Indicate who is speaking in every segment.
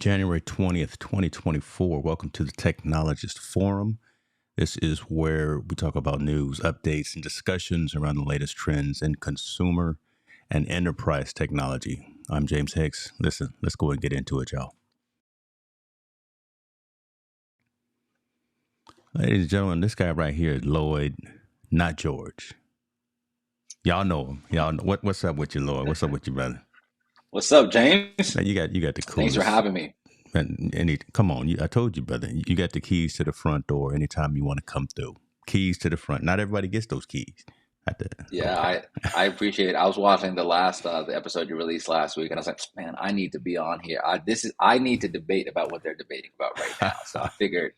Speaker 1: January 20th, 2024. Welcome to the Technologist Forum. This is where we talk about news, updates, and discussions around the latest trends in consumer and enterprise technology. I'm James Hicks. Listen, let's go and get into it, y'all. Ladies and gentlemen, this guy right here is Lloyd, not George. Y'all know him. Y'all know what's up with you, Lloyd? What's up with you, brother?
Speaker 2: What's up, James?
Speaker 1: Man, you got the coolest.
Speaker 2: Thanks for having me.
Speaker 1: And come on, I told you, brother. You got the keys to the front door anytime you want to come through. Keys to the front. Not everybody gets those keys.
Speaker 2: Yeah,
Speaker 1: Okay.
Speaker 2: I appreciate it. I was watching the episode you released last week, and I was like, man, I need to be on here. I need to debate about what they're debating about right now. So I figured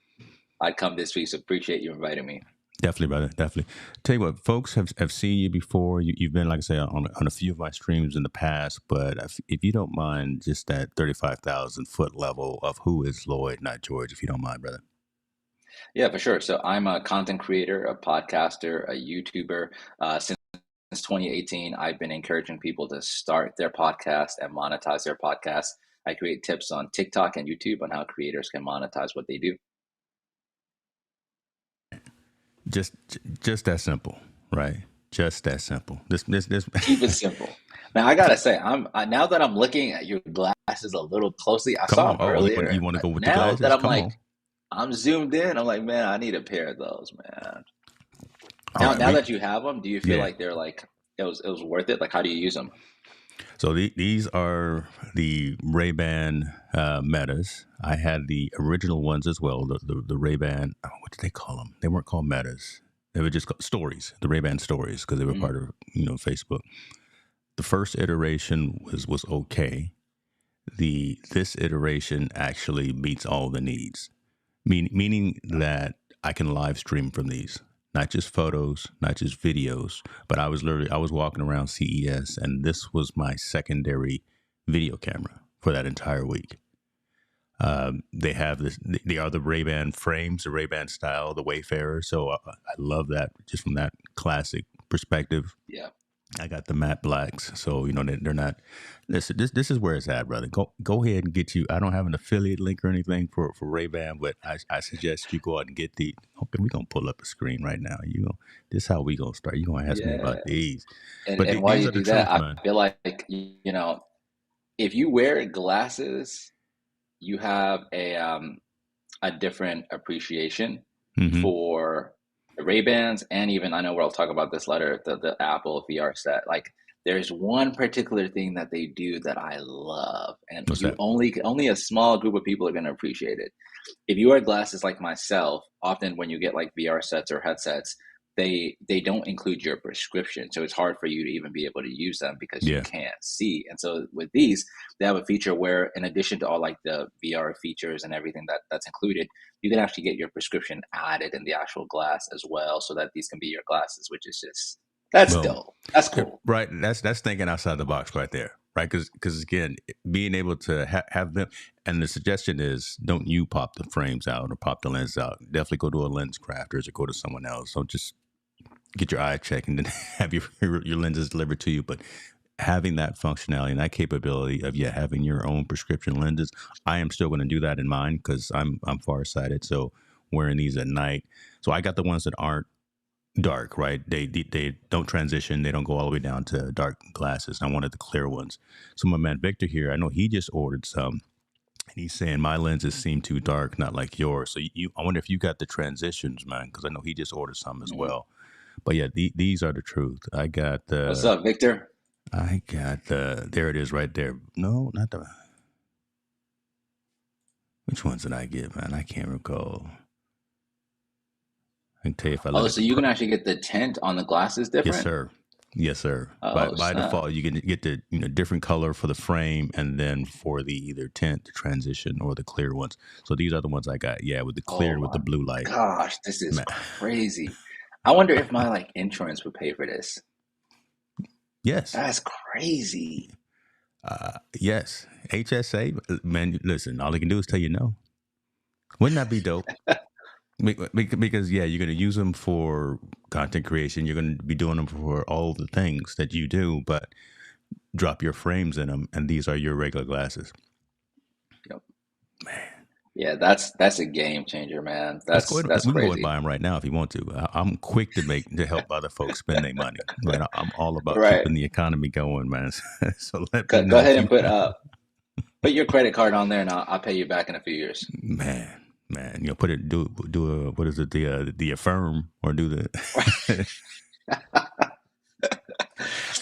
Speaker 2: I'd come this week. So appreciate you inviting me.
Speaker 1: Definitely, brother. Definitely. Tell you what, folks have seen you before. You've been, like I say, on a few of my streams in the past. But if you don't mind, just that 35,000 foot level of who is Lloyd, not George, if you don't mind, brother.
Speaker 2: Yeah, for sure. So I'm a content creator, a podcaster, a YouTuber. Since 2018, I've been encouraging people to start their podcast and monetize their podcast. I create tips on TikTok and YouTube on how creators can monetize what they do.
Speaker 1: Just that simple, right? Just that simple. This
Speaker 2: Keep it simple. Now I gotta say, now that I'm looking at your glasses a little closely. I saw them earlier.
Speaker 1: You want to go with the
Speaker 2: now
Speaker 1: glasses?
Speaker 2: that I'm
Speaker 1: Come
Speaker 2: like,
Speaker 1: on.
Speaker 2: I'm zoomed in. I'm like, man, I need a pair of those, man.
Speaker 1: Now
Speaker 2: that you have them, do you feel like they're like it was worth it? Like, how do you use them?
Speaker 1: So these are the Ray-Ban Metas. I had the original ones as well. The Ray-Ban, what did they call them? They weren't called Metas. They were just called Stories. The Ray-Ban Stories, because they were part of Facebook. The first iteration was okay. This iteration actually meets all the needs, meaning that I can live stream from these. Not just photos, not just videos, but I was walking around CES, and this was my secondary video camera for that entire week. They have this. They are the Ray-Ban frames, the Ray-Ban style, the Wayfarer. So I love that just from that classic perspective.
Speaker 2: Yeah.
Speaker 1: I got the matte blacks, so they're not. This is where it's at, brother. Go ahead and get you. I don't have an affiliate link or anything for Ray-Ban, but I suggest you go out and get the. Okay, we're gonna pull up a screen right now. This is how we gonna start. You are gonna ask me about these.
Speaker 2: And while you do that, I feel like if you wear glasses, you have a different appreciation for the Ray-Bans, and even I know we'll talk about this later, the Apple VR set. Like, there's one particular thing that they do that I love, and only a small group of people are going to appreciate it. If you wear glasses like myself, often when you get like VR sets or headsets, they don't include your prescription, so it's hard for you to even be able to use them because you can't see. And so with these, they have a feature where, in addition to all like the VR features and everything that's included, you can actually get your prescription added in the actual glass as well, so that these can be your glasses, which is just dope. That's cool,
Speaker 1: right? That's thinking outside the box right there, right? Because again, being able to have them, and the suggestion is, don't you pop the frames out or pop the lens out. Definitely go to a lens crafters or go to someone else. Don't just get your eye checked and then have your lenses delivered to you. But having that functionality and that capability of having your own prescription lenses, I am still going to do that in mine because I'm farsighted. So wearing these at night. So I got the ones that aren't dark, right? They don't transition. They don't go all the way down to dark glasses. I wanted the clear ones. So my man Victor here, I know he just ordered some. And he's saying my lenses seem too dark, not like yours. So I wonder if you got the transitions, man, because I know he just ordered some as well. But yeah, these are the truth. I got the.
Speaker 2: What's up, Victor?
Speaker 1: I got the. There it is, right there. No, not the. Which ones did I get, man? I can't recall. I can tell you if I look.
Speaker 2: So you can actually get the tint on the glasses different?
Speaker 1: Yes, sir. Yes, sir. By default, you can get the different color for the frame, and then for the either tint, the transition, or the clear ones. So these are the ones I got. Yeah, with the clear with the blue light.
Speaker 2: Gosh, this is crazy. I wonder if my insurance would pay for this.
Speaker 1: Yes.
Speaker 2: That's crazy.
Speaker 1: Yes. HSA, man, listen, all they can do is tell you no. Wouldn't that be dope? Because you're going to use them for content creation. You're going to be doing them for all the things that you do, but drop your frames in them, and these are your regular glasses.
Speaker 2: Yep.
Speaker 1: Man.
Speaker 2: Yeah, that's a game changer, man. That's
Speaker 1: We can go and
Speaker 2: crazy.
Speaker 1: buy them right now if you want to. I'm quick to help other folks spend their money. Right, I'm all about
Speaker 2: Right.
Speaker 1: keeping the economy going, man. So let me
Speaker 2: Go
Speaker 1: know if
Speaker 2: ahead and
Speaker 1: you,
Speaker 2: put your credit card on there, and I'll pay you back in a few years.
Speaker 1: man, put it do a what is it the affirm or do the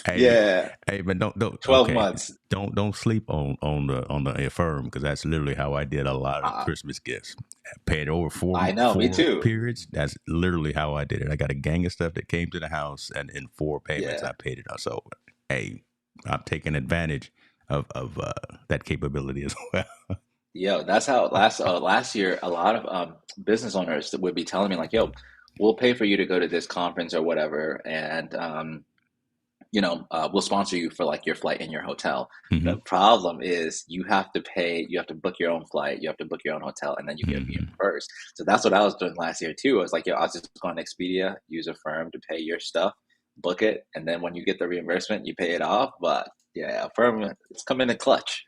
Speaker 1: hey
Speaker 2: Yeah,
Speaker 1: but don't
Speaker 2: 12
Speaker 1: okay
Speaker 2: months.
Speaker 1: don't sleep on the affirm because that's literally how I did a lot of
Speaker 2: Uh,
Speaker 1: Christmas gifts. Paid over
Speaker 2: I know, me
Speaker 1: four
Speaker 2: too.
Speaker 1: periods. That's literally how I did it. I got a gang of stuff that came to the house, and in 4 payments,
Speaker 2: Yeah.
Speaker 1: I paid it off. So, hey, I'm taking advantage of that capability as well.
Speaker 2: Yo, that's how last year a lot of business owners that would be telling me like, "Yo, we'll pay for you to go to this conference or whatever, and we'll sponsor you for like your flight and your hotel."
Speaker 1: Mm-hmm.
Speaker 2: The problem is you have to pay, you have to book your own flight, you have to book your own hotel, and then you get
Speaker 1: Mm-hmm.
Speaker 2: reimbursed. So that's what I was doing last year too. I was like, yo, I was just going to Expedia, use a firm to pay your stuff, book it, and then when you get the reimbursement, you pay it off. But yeah, a firm, it's coming in clutch.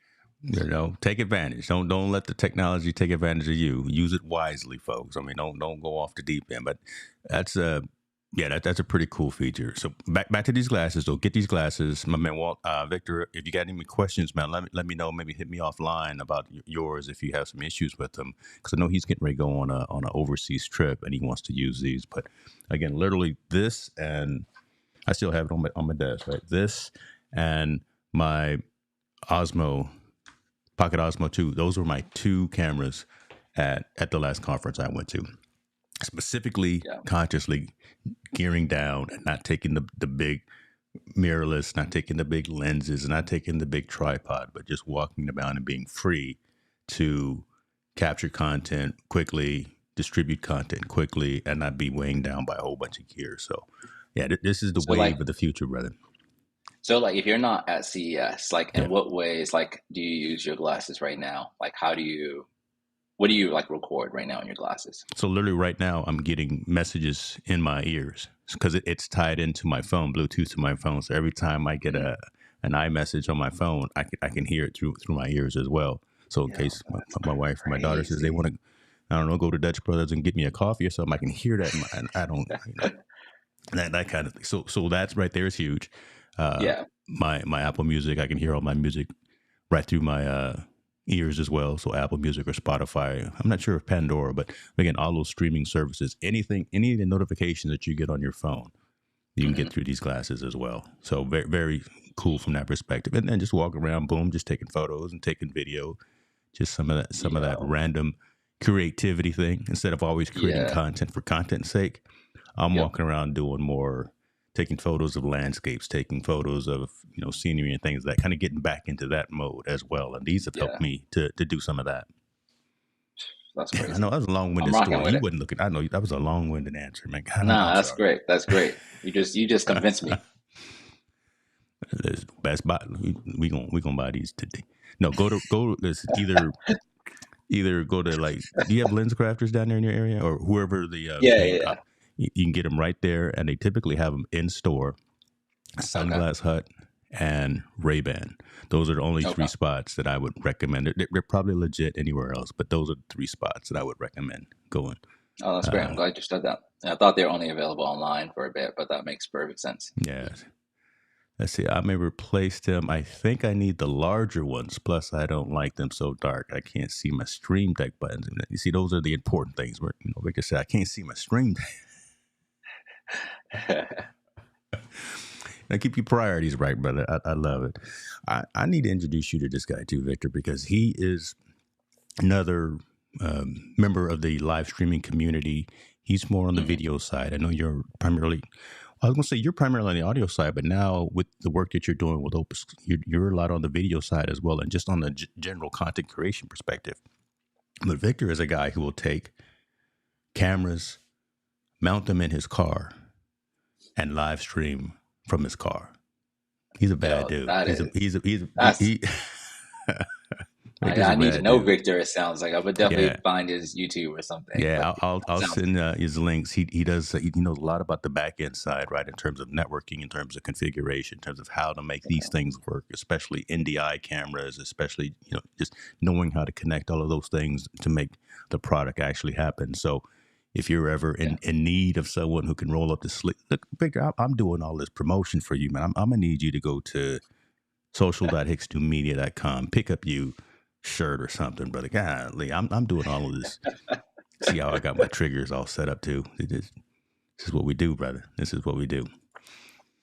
Speaker 1: Take advantage. Don't let the technology take advantage of you. Use it wisely, folks. I mean, don't go off the deep end. But that's that's a pretty cool feature. So back to these glasses. So get these glasses, my man Walt, Victor. If you got any questions, man, let me know. Maybe hit me offline about yours if you have some issues with them, because I know he's getting ready to go on an overseas trip and he wants to use these. But again, literally this, and I still have it on my desk. Right, this and my Osmo. Pocket Osmo 2. Those were my two cameras at the last conference I went to. Specifically,
Speaker 2: Yeah.
Speaker 1: consciously gearing down and not taking the big mirrorless, not taking the big lenses, not taking the big tripod, but just walking around and being free to capture content quickly, distribute content quickly, and not be weighing down by a whole bunch of gear. So, yeah, this is the
Speaker 2: So like,
Speaker 1: wave of the future, brother.
Speaker 2: if you're not at CES, like,
Speaker 1: Yeah.
Speaker 2: in what ways, like, do you use your glasses right now? Like, what do you like record right now in your glasses?
Speaker 1: So literally right now, I'm getting messages in my ears because it's tied into my phone, Bluetooth to my phone. So every time I get
Speaker 2: Mhm.
Speaker 1: an iMessage on my phone, I can hear it through my ears as well. So in
Speaker 2: Yo,
Speaker 1: case
Speaker 2: that's
Speaker 1: my wife or my daughter says they
Speaker 2: crazy.
Speaker 1: want to, I don't know, go to Dutch Brothers and get me a coffee or something, I can hear that. And I don't, that kind of thing. So that's right there is huge.
Speaker 2: Yeah,
Speaker 1: My Apple Music, I can hear all my music right through my ears as well. So Apple Music or Spotify. I'm not sure if Pandora, but again, all those streaming services, any of the notifications that you get on your phone, you can
Speaker 2: hmm
Speaker 1: get through these glasses as well. So very, very cool from that perspective. And then just walk around, boom, just taking photos and taking video, just some of that
Speaker 2: Yo,
Speaker 1: random creativity thing. Instead of always creating
Speaker 2: yeah,
Speaker 1: content for content's sake, I'm
Speaker 2: yep,
Speaker 1: walking around doing more, taking photos of landscapes, taking photos of scenery and things like that, kind of getting back into that mode as well. And these have helped
Speaker 2: yeah.
Speaker 1: me to do some of that.
Speaker 2: That's
Speaker 1: I know
Speaker 2: crazy.
Speaker 1: that was a
Speaker 2: I'm
Speaker 1: long-winded
Speaker 2: rocking
Speaker 1: story.
Speaker 2: with
Speaker 1: You
Speaker 2: it.
Speaker 1: wasn't looking. I know that was a long-winded answer, man. God,
Speaker 2: Nah,
Speaker 1: I'm
Speaker 2: that's
Speaker 1: sorry.
Speaker 2: great. That's great. You just convinced me.
Speaker 1: This best buy. We gonna buy these today. No, go. This either go to like. Do you have lens crafters down there in your area, or whoever the
Speaker 2: Yeah,
Speaker 1: hey,
Speaker 2: yeah, yeah.
Speaker 1: you can get them right there, and they typically have them in store.
Speaker 2: Okay,
Speaker 1: Sunglass Hut and Ray-Ban. Those are the only three
Speaker 2: okay.
Speaker 1: spots that I would recommend. They're probably legit anywhere else, but those are the three spots that I would recommend going.
Speaker 2: Oh, that's great. I'm
Speaker 1: Uh,
Speaker 2: glad you said that. I thought they were only available online for a bit, but that makes perfect sense.
Speaker 1: yeah. Let's see. I may replace them. I think I need the larger ones. Plus, I don't like them so dark. I can't see my Stream Deck buttons. You see, those are the important things. Where Victor said, I can't see my Stream Deck. Now, keep your priorities right, brother. I love it. I need to introduce you to this guy too, Victor, because he is another member of the live streaming community. He's more on the
Speaker 2: Mhm.
Speaker 1: video side. I know you're primarily, I was going to say you're primarily on the audio side, but now with the work that you're doing with Opus, you're a lot on the video side as well, and just on the general content creation perspective. But Victor is a guy who will take cameras, mount them in his car, and live stream from his car. He's a bad
Speaker 2: Yo,
Speaker 1: dude.
Speaker 2: that
Speaker 1: He's a
Speaker 2: is
Speaker 1: he's a he's a,
Speaker 2: that's
Speaker 1: he
Speaker 2: I need to know dude. Victor. It sounds like I would definitely find his YouTube or something.
Speaker 1: Yeah, I'll send his links. He knows a lot about the back end side, right? In terms of networking, in terms of configuration, in terms of how to make these things work, especially NDI cameras, especially just knowing how to connect all of those things to make the product actually happen. So if you're ever in need of someone who can roll up the sleeve, look, Victor, I'm doing all this promotion for you, man. I'm gonna need you to go to social.hicksdomedia.com, pick up you shirt or something, brother. Golly, I'm doing all of this. See how I got my triggers all set up too. This is what we do, brother. This is what we do.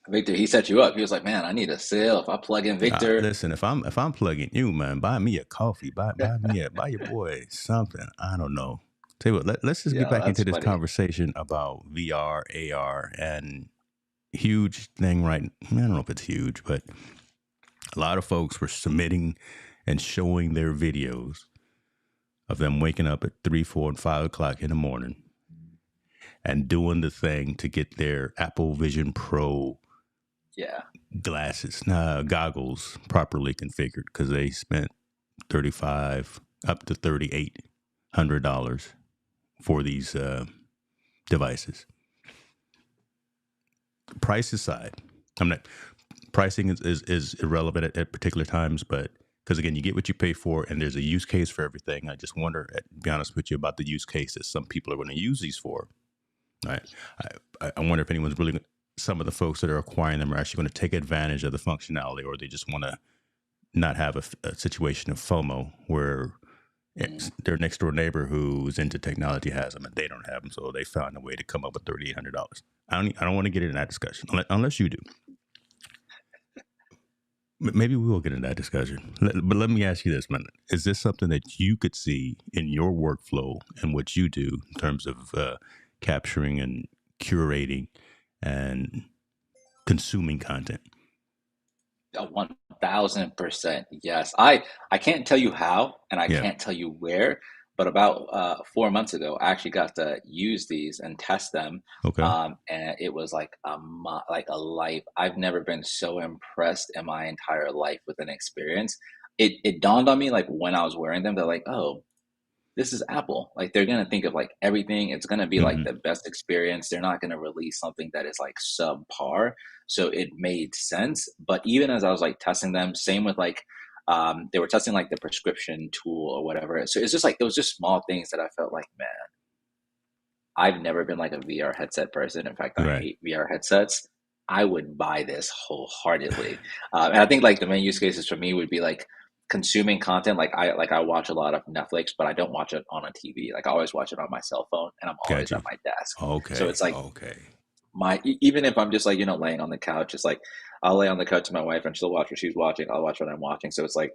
Speaker 2: Victor, he set you up. He was like, "Man, I need a sale. If I plug in Victor,
Speaker 1: listen. If I'm plugging you, man, buy me a coffee. Buy your boy something. I don't know. Tell you what, let's just get back into this conversation about VR, AR, and huge thing. Right? I don't know if it's huge, but a lot of folks were submitting and showing their videos of them waking up at 3, 4, and 5 o'clock in the morning and doing the thing to get their Apple Vision Pro goggles properly configured, because they spent $35 up to $3,800 for these devices. Price aside, pricing is irrelevant at particular times, but because, again, you get what you pay for, and there's a use case for everything. I just wonder, to be honest with you, about the use case that some people are going to use these for. Right? I wonder if anyone's really, some of the folks that are acquiring them are actually going to take advantage of the functionality, or they just want to not have a situation of FOMO where their next door neighbor who's into technology has them and they don't have them, so they found a way to come up with $3,800. I don't want to get into that discussion unless you do. Maybe we will get into that discussion. But let me ask you this, man. Is this something that you could see in your workflow and what you do in terms of capturing and curating and consuming content?
Speaker 2: 1,000%. Yes. I can't tell you how, and I can't tell you where, but about 4 months ago, I actually got to use these and test them.
Speaker 1: Okay.
Speaker 2: And it was like a life. I've never been so impressed in my entire life with an experience. It dawned on me, like, when I was wearing them, they're like, oh, this is Apple. Like, they're going to think of like everything. It's going to be like the best experience. They're not going to release something that is like subpar. So it made sense. But even as I was like testing them, same with like, they were testing like the prescription tool or whatever. So it's just like, it was just small things that I felt like, man, I've never been like a VR headset person. In fact, I hate VR headsets. I would buy this wholeheartedly. And I think like the main use cases for me would be like consuming content. Like I watch a lot of Netflix, but I don't watch it on a TV. Like I always watch it on my cell phone, and I'm always at my desk.
Speaker 1: Okay.
Speaker 2: So it's like even if I'm just like, laying on the couch, it's like I'll lay on the couch to my wife and she'll watch what she's watching. I'll watch what I'm watching. So it's like,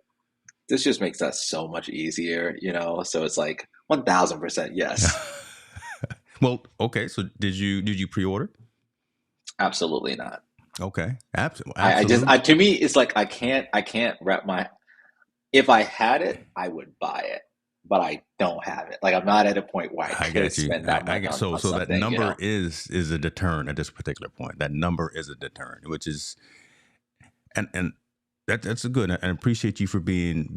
Speaker 2: this just makes that so much easier, So it's like 1,000% yes.
Speaker 1: Well, okay. So did you pre-order?
Speaker 2: Absolutely not.
Speaker 1: Okay. Absolutely.
Speaker 2: I to me, it's like I can't wrap my. If I had it, I would buy it, but I don't have it. Like I'm not at a point where I could spend that money.
Speaker 1: So that number is a deterrent at this particular point. That number is a deterrent, which is, and that's a good. And I appreciate you for being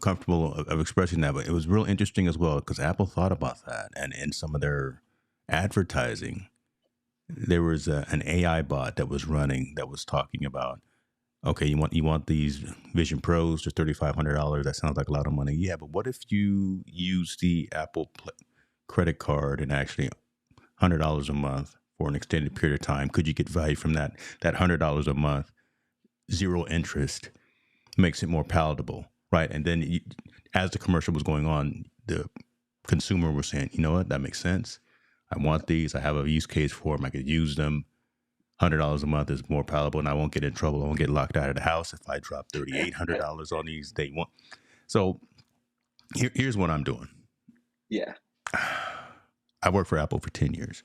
Speaker 1: comfortable of expressing that. But it was real interesting as well, because Apple thought about that, and in some of their advertising, there was an AI bot that was running that was talking about, okay, you want these Vision Pros for $3,500. That sounds like a lot of money. Yeah, but what if you use the Apple credit card and actually $100 a month for an extended period of time? Could you get value from that? That $100 a month, zero interest, makes it more palatable, right? And then as the commercial was going on, the consumer was saying, you know what, that makes sense. I want these. I have a use case for them. I could use them. $100 a month is more palatable, and I won't get in trouble. I won't get locked out of the house if I drop $3,800 on these day one. So here's what I'm doing.
Speaker 2: Yeah.
Speaker 1: I worked for Apple for 10 years.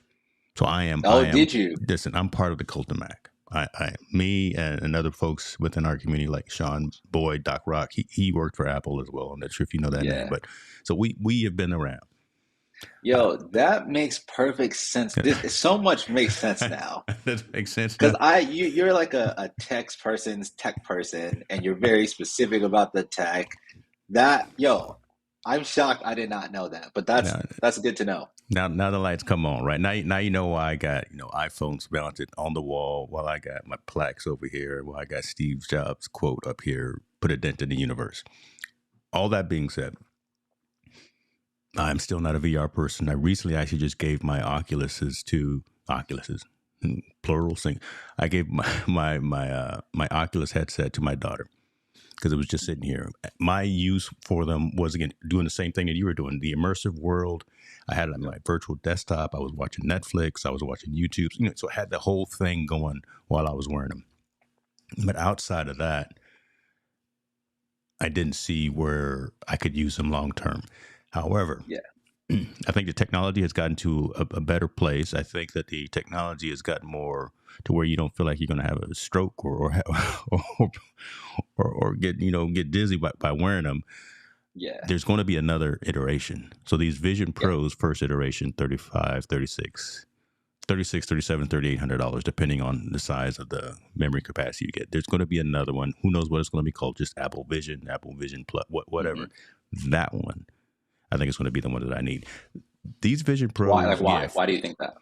Speaker 1: So I am.
Speaker 2: Did you?
Speaker 1: Listen, I'm part of the cult of Mac. Me and other folks within our community, like Sean Boyd, Doc Rock, he worked for Apple as well. I'm not sure if you know that name, but so we have been around.
Speaker 2: Yo, that makes perfect sense. So much makes sense now.
Speaker 1: That makes sense
Speaker 2: Because
Speaker 1: now.
Speaker 2: you're like a tech person, and you're very specific about the tech. I'm shocked I did not know that, but that's good to know.
Speaker 1: Now the lights come on, right? Now you know why I got iPhones mounted on the wall, while I got my plaques over here, while I got Steve Jobs' quote up here, "Put a dent in the universe." All that being said, I'm still not a VR person. I recently actually just gave my Oculuses, plural thing. I gave my Oculus headset to my daughter because it was just sitting here. My use for them was, again, doing the same thing that you were doing, the immersive world. I had it on my virtual desktop. I was watching Netflix. I was watching YouTube. So I had the whole thing going while I was wearing them. But outside of that, I didn't see where I could use them long term. However, I think the technology has gotten to a better place. I think that the technology has gotten more to where you don't feel like you're going to have a stroke or get dizzy by wearing them.
Speaker 2: Yeah.
Speaker 1: There's going to be another iteration. So these Vision Pros, first iteration, $35, $36, $37, $3,800, depending on the size of the memory capacity you get. There's going to be another one. Who knows what it's going to be called? Just Apple Vision Plus, whatever. That one, I think it's going to be the one that I need. These Vision Pros.
Speaker 2: Why? Yeah, why do you think that?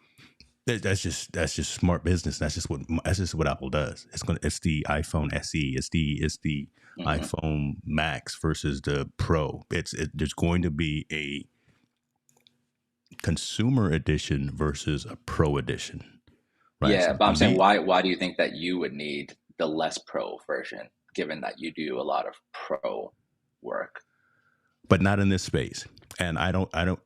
Speaker 1: That's just smart business. That's just what Apple does. It's the iPhone SE. It's the iPhone Max versus the Pro. There's going to be a consumer edition versus a Pro edition.
Speaker 2: Right? Yeah, but I'm saying why do you think that you would need the less Pro version, given that you do a lot of Pro work?
Speaker 1: But not in this space. And I don't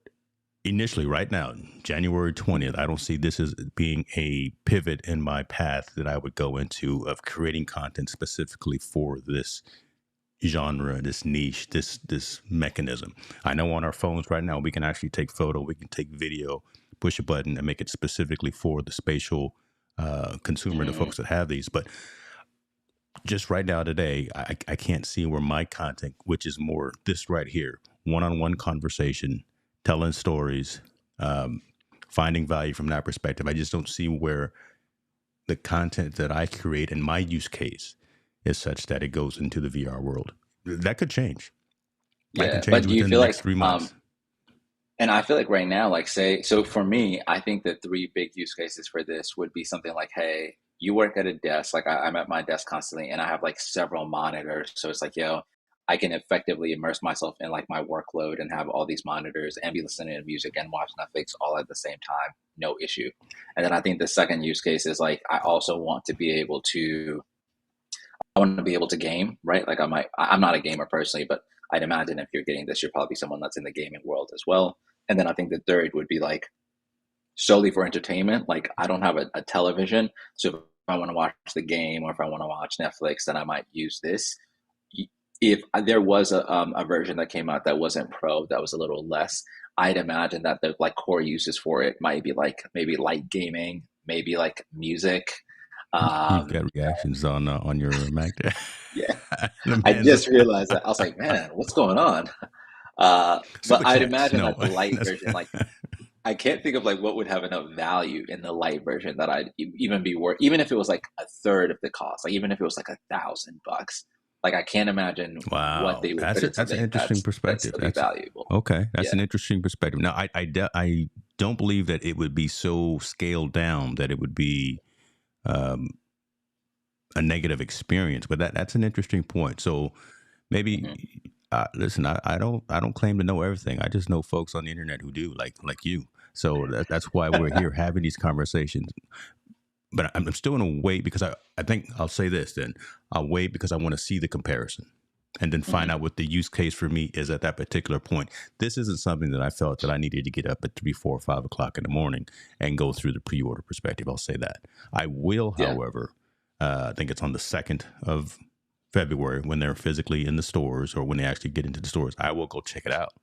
Speaker 1: initially, right now, January 20th, I don't see this as being a pivot in my path that I would go into of creating content specifically for this genre, this niche, this mechanism. I know on our phones right now, we can actually take photo, we can take video, push a button and make it specifically for the spatial consumer, the folks that have these. But just right now today, I can't see where my content, which is more this right here, one-on-one conversation, telling stories, finding value from that perspective. I just don't see where the content that I create in my use case is such that it goes into the VR world. That could change.
Speaker 2: Yeah, could change, but do you feel like 3 months? And I feel like right now, so for me, I think the 3 big use cases for this would be something like, hey, you work at a desk. Like I'm at my desk constantly, and I have like several monitors. So it's like, I can effectively immerse myself in like my workload and have all these monitors and be listening to music and watch Netflix all at the same time, no issue. And then I think the second use case is like, I also want to be able to game, right? Like I'm not a gamer personally, but I'd imagine if you're getting this, you're probably someone that's in the gaming world as well. And then I think the third would be like solely for entertainment. Like I don't have a television. So if I want to watch the game or if I want to watch Netflix, then I might use this. If there was a version that came out that wasn't Pro, that was a little less, I'd imagine that the like core uses for it might be like maybe light gaming, maybe like music.
Speaker 1: You've got reactions on your Mac there.
Speaker 2: Yeah, I just realized that. I was like, man, what's going on? But I'd imagine that the light version, like, I can't think of like what would have enough value in the light version that I'd even be worth, even if it was like a third of the cost, like even if it was like $1,000. Like I can't imagine what they would.
Speaker 1: That's an interesting perspective.
Speaker 2: That's valuable.
Speaker 1: Okay, that's an interesting perspective. Now, I don't believe that it would be so scaled down that it would be a negative experience, but that's an interesting point. So maybe listen, I don't claim to know everything. I just know folks on the internet who do, like you. So that's why we're here having these conversations. But I'm still going to wait because I think I'll say this then. I'll wait because I want to see the comparison and then find out what the use case for me is at that particular point. This isn't something that I felt that I needed to get up at 3, 4, 5 o'clock in the morning and go through the pre-order perspective. I'll say that. I will, however, I think it's on the 2nd of February when they're physically in the stores or when they actually get into the stores, I will go check it out.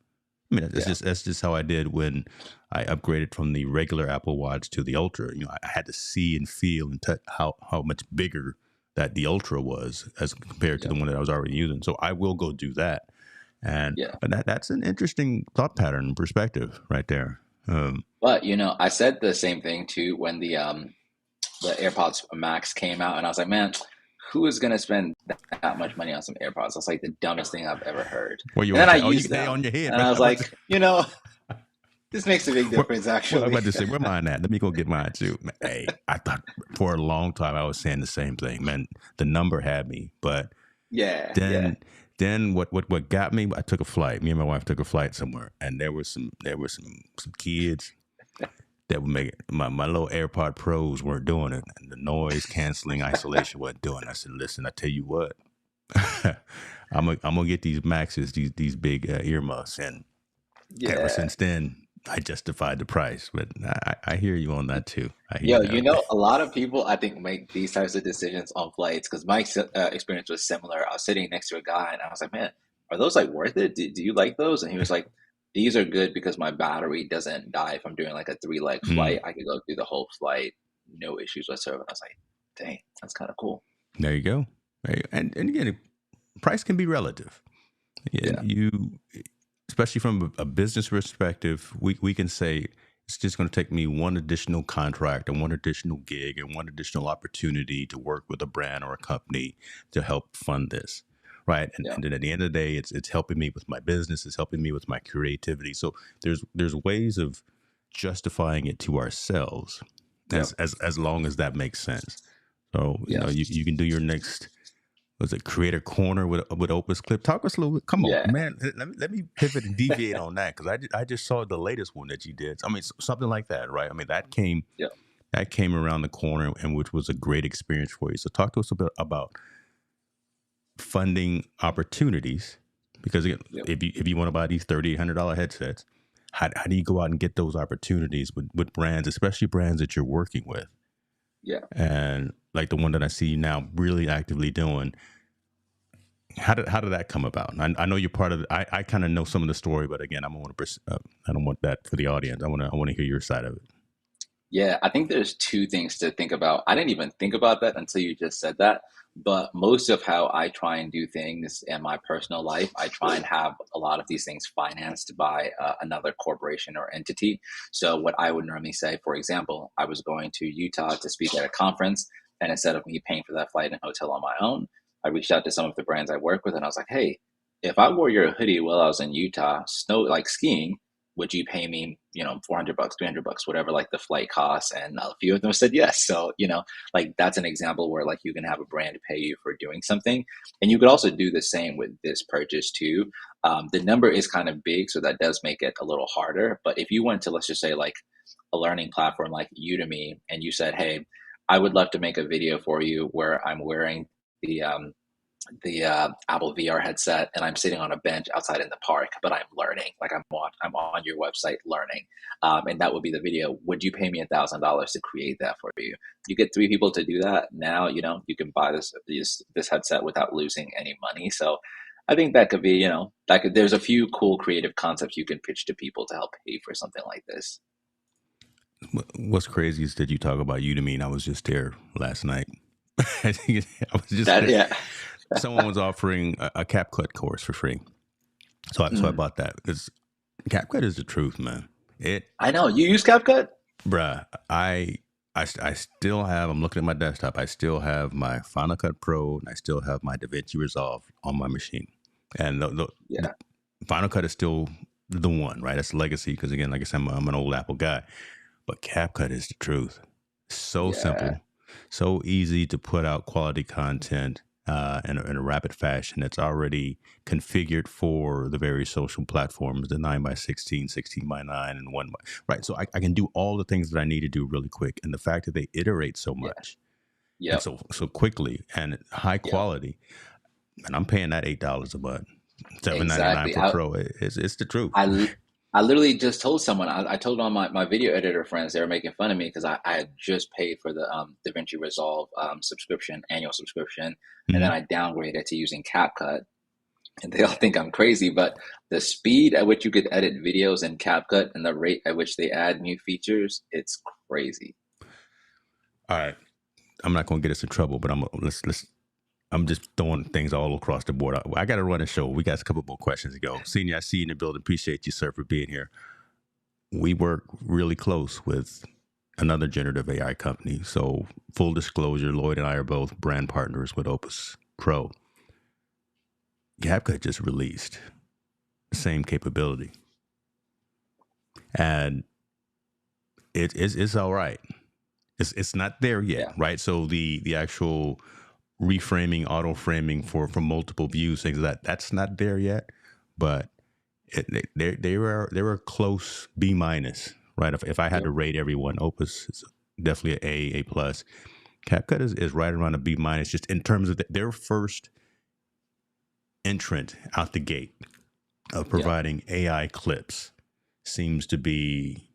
Speaker 1: I mean, that's just how I did when I upgraded from the regular Apple Watch to the Ultra. I had to see and feel and touch how much bigger that the Ultra was as compared to the one that I was already using. So I will go do that. And but that's an interesting thought pattern and perspective right there.
Speaker 2: But I said the same thing too when the AirPods Max came out, and I was like, man, who is gonna spend that much money on some AirPods? That's like the dumbest thing I've ever heard.
Speaker 1: Well, you
Speaker 2: And
Speaker 1: want
Speaker 2: then
Speaker 1: to
Speaker 2: I
Speaker 1: say, oh, you
Speaker 2: used
Speaker 1: can stay
Speaker 2: them,
Speaker 1: on your head,
Speaker 2: and
Speaker 1: right?
Speaker 2: I was like, this makes a big difference,
Speaker 1: well, I'm
Speaker 2: actually.
Speaker 1: about to say, where mine at? Let me go get mine too. Hey, I thought for a long time I was saying the same thing. Man, the number had me, but
Speaker 2: Yeah.
Speaker 1: then what got me? I took a flight. Me and my wife took a flight somewhere, and there were some kids that would make it. My little AirPod Pros weren't doing it, and the noise canceling isolation wasn't doing it. I said, listen, I tell you what, I'm gonna get these Maxes, these big earmuffs, and ever since then, I justified the price. But I hear you on that too. I hear
Speaker 2: Yo,
Speaker 1: that.
Speaker 2: a lot of people I think make these types of decisions on flights because my experience was similar. I was sitting next to a guy and I was like, man, are those like worth it? Do you like those? And he was like, these are good because my battery doesn't die if I'm doing like a 3-leg flight. I could go through the whole flight, no issues whatsoever. And I was like, dang, that's kind of cool.
Speaker 1: There you go. And again, price can be relative.
Speaker 2: Yeah.
Speaker 1: You, especially from a business perspective, we can say it's just going to take me one additional contract and one additional gig and one additional opportunity to work with a brand or a company to help fund this, right? And then at the end of the day, it's helping me with my business, it's helping me with my creativity. So there's ways of justifying it to ourselves as long as that makes sense. So you can do your next. Was it Creator Corner with Opus Clip? Talk us a little bit. Come on, man. Let me pivot and deviate on that because I just saw the latest one that you did. I mean, something like that, right? I mean, that came around the corner and which was a great experience for you. So talk to us a bit about funding opportunities because again, if you want to buy these $3,800 headsets, how do you go out and get those opportunities with brands, especially brands that you're working with?
Speaker 2: Yeah.
Speaker 1: And like the one that I see you now really actively doing. How did that come about? I know you're part of it. I kind of know some of the story, but again, I don't want that for the audience. I want to hear your side of it.
Speaker 2: Yeah, I think there's two things to think about. I didn't even think about that until you just said that. But most of how I try and do things in my personal life, I try and have a lot of these things financed by another corporation or entity. So what I would normally say, for example, I was going to Utah to speak at a conference, and instead of me paying for that flight and hotel on my own, I reached out to some of the brands I work with, and I was like, hey, if I wore your hoodie while I was in Utah, like skiing, would you pay me, $400, $300, whatever, like the flight costs? And a few of them said yes. So, like that's an example where like you can have a brand pay you for doing something. And you could also do the same with this purchase too. The number is kind of big, so that does make it a little harder. But if you went to, let's just say like a learning platform like Udemy and you said, hey, I would love to make a video for you where I'm wearing the Apple VR headset and I'm sitting on a bench outside in the park, but I'm learning. Like I'm on your website learning, and that would be the video. Would you pay me $1,000 to create that for you? You get 3 people to do that. Now you can buy this headset without losing any money. So I think that could be there's a few cool creative concepts you can pitch to people to help pay for something like this.
Speaker 1: What's crazy is that you talk about Udemy, and I was just there last night. I was just there.
Speaker 2: Yeah.
Speaker 1: Someone was offering a CapCut course for free, so I bought that because CapCut is the truth, man.
Speaker 2: I know you use CapCut,
Speaker 1: bruh. I still have. I'm looking at my desktop. I still have my Final Cut Pro, and I still have my DaVinci Resolve on my machine. And the Final Cut is still the one, right? That's legacy because again, like I said, I'm an old Apple guy. But CapCut is the truth. So simple, so easy to put out quality content in a rapid fashion. It's already configured for the various social platforms, the 9x16, 16x9, and 1x. Right, so I can do all the things that I need to do really quick. And the fact that they iterate so much, and so quickly and high quality, and I'm paying that $8 a month, $7.99 for Pro. It's the truth.
Speaker 2: I literally just told someone, I told all my video editor friends, they were making fun of me because I had just paid for the DaVinci Resolve annual subscription, and then I downgraded to using CapCut. And they all think I'm crazy, but the speed at which you could edit videos in CapCut and the rate at which they add new features, it's crazy.
Speaker 1: All right. I'm not going to get us in trouble, but I'm just throwing things all across the board. I got to run a show. We got a couple more questions to go. Senior, I see you in the building. Appreciate you, sir, for being here. we work really close with another generative AI company. So full disclosure, Lloyd and I are both brand partners with Opus Pro. CapCut just released the same capability, and it's all right. It's not there yet, right? So the actual reframing, auto framing for multiple views, things like that's not there yet, but they were close B minus, right? If I had to rate everyone, Opus is definitely an A plus. CapCut is right around a B minus, just in terms of their first entrant out the gate of providing AI clips seems to be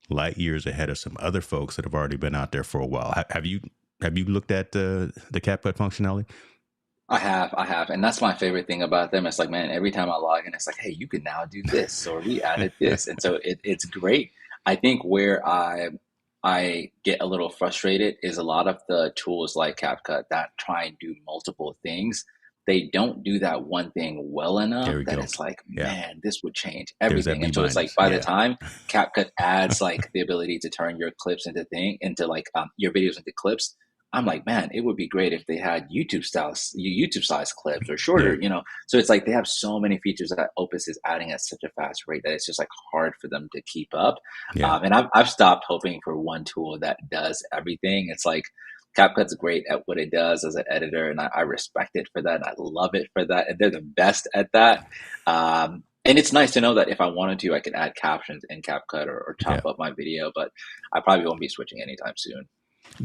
Speaker 1: light years ahead of some other folks that have already been out there for a while. Have you looked at the CapCut functionality?
Speaker 2: I have, and that's my favorite thing about them. It's like, man, every time I log in, it's like, hey, you can now do this, or we added this, and so it's great. I think where I get a little frustrated is a lot of the tools like CapCut that try and do multiple things. They don't do that one thing well enough that it's like, man, this would change everything. And so it's like by the time CapCut adds like the ability to turn your clips into like your videos into clips, I'm like, man, it would be great if they had YouTube size clips or shorter, you know. So it's like they have so many features that Opus is adding at such a fast rate that it's just like hard for them to keep up. And I've stopped hoping for one tool that does everything. It's like CapCut's great at what it does as an editor, and I respect it for that. And I love it for that, and they're the best at that. And it's nice to know that if I wanted to, I could add captions in CapCut or chop up my video, but I probably won't be switching anytime soon.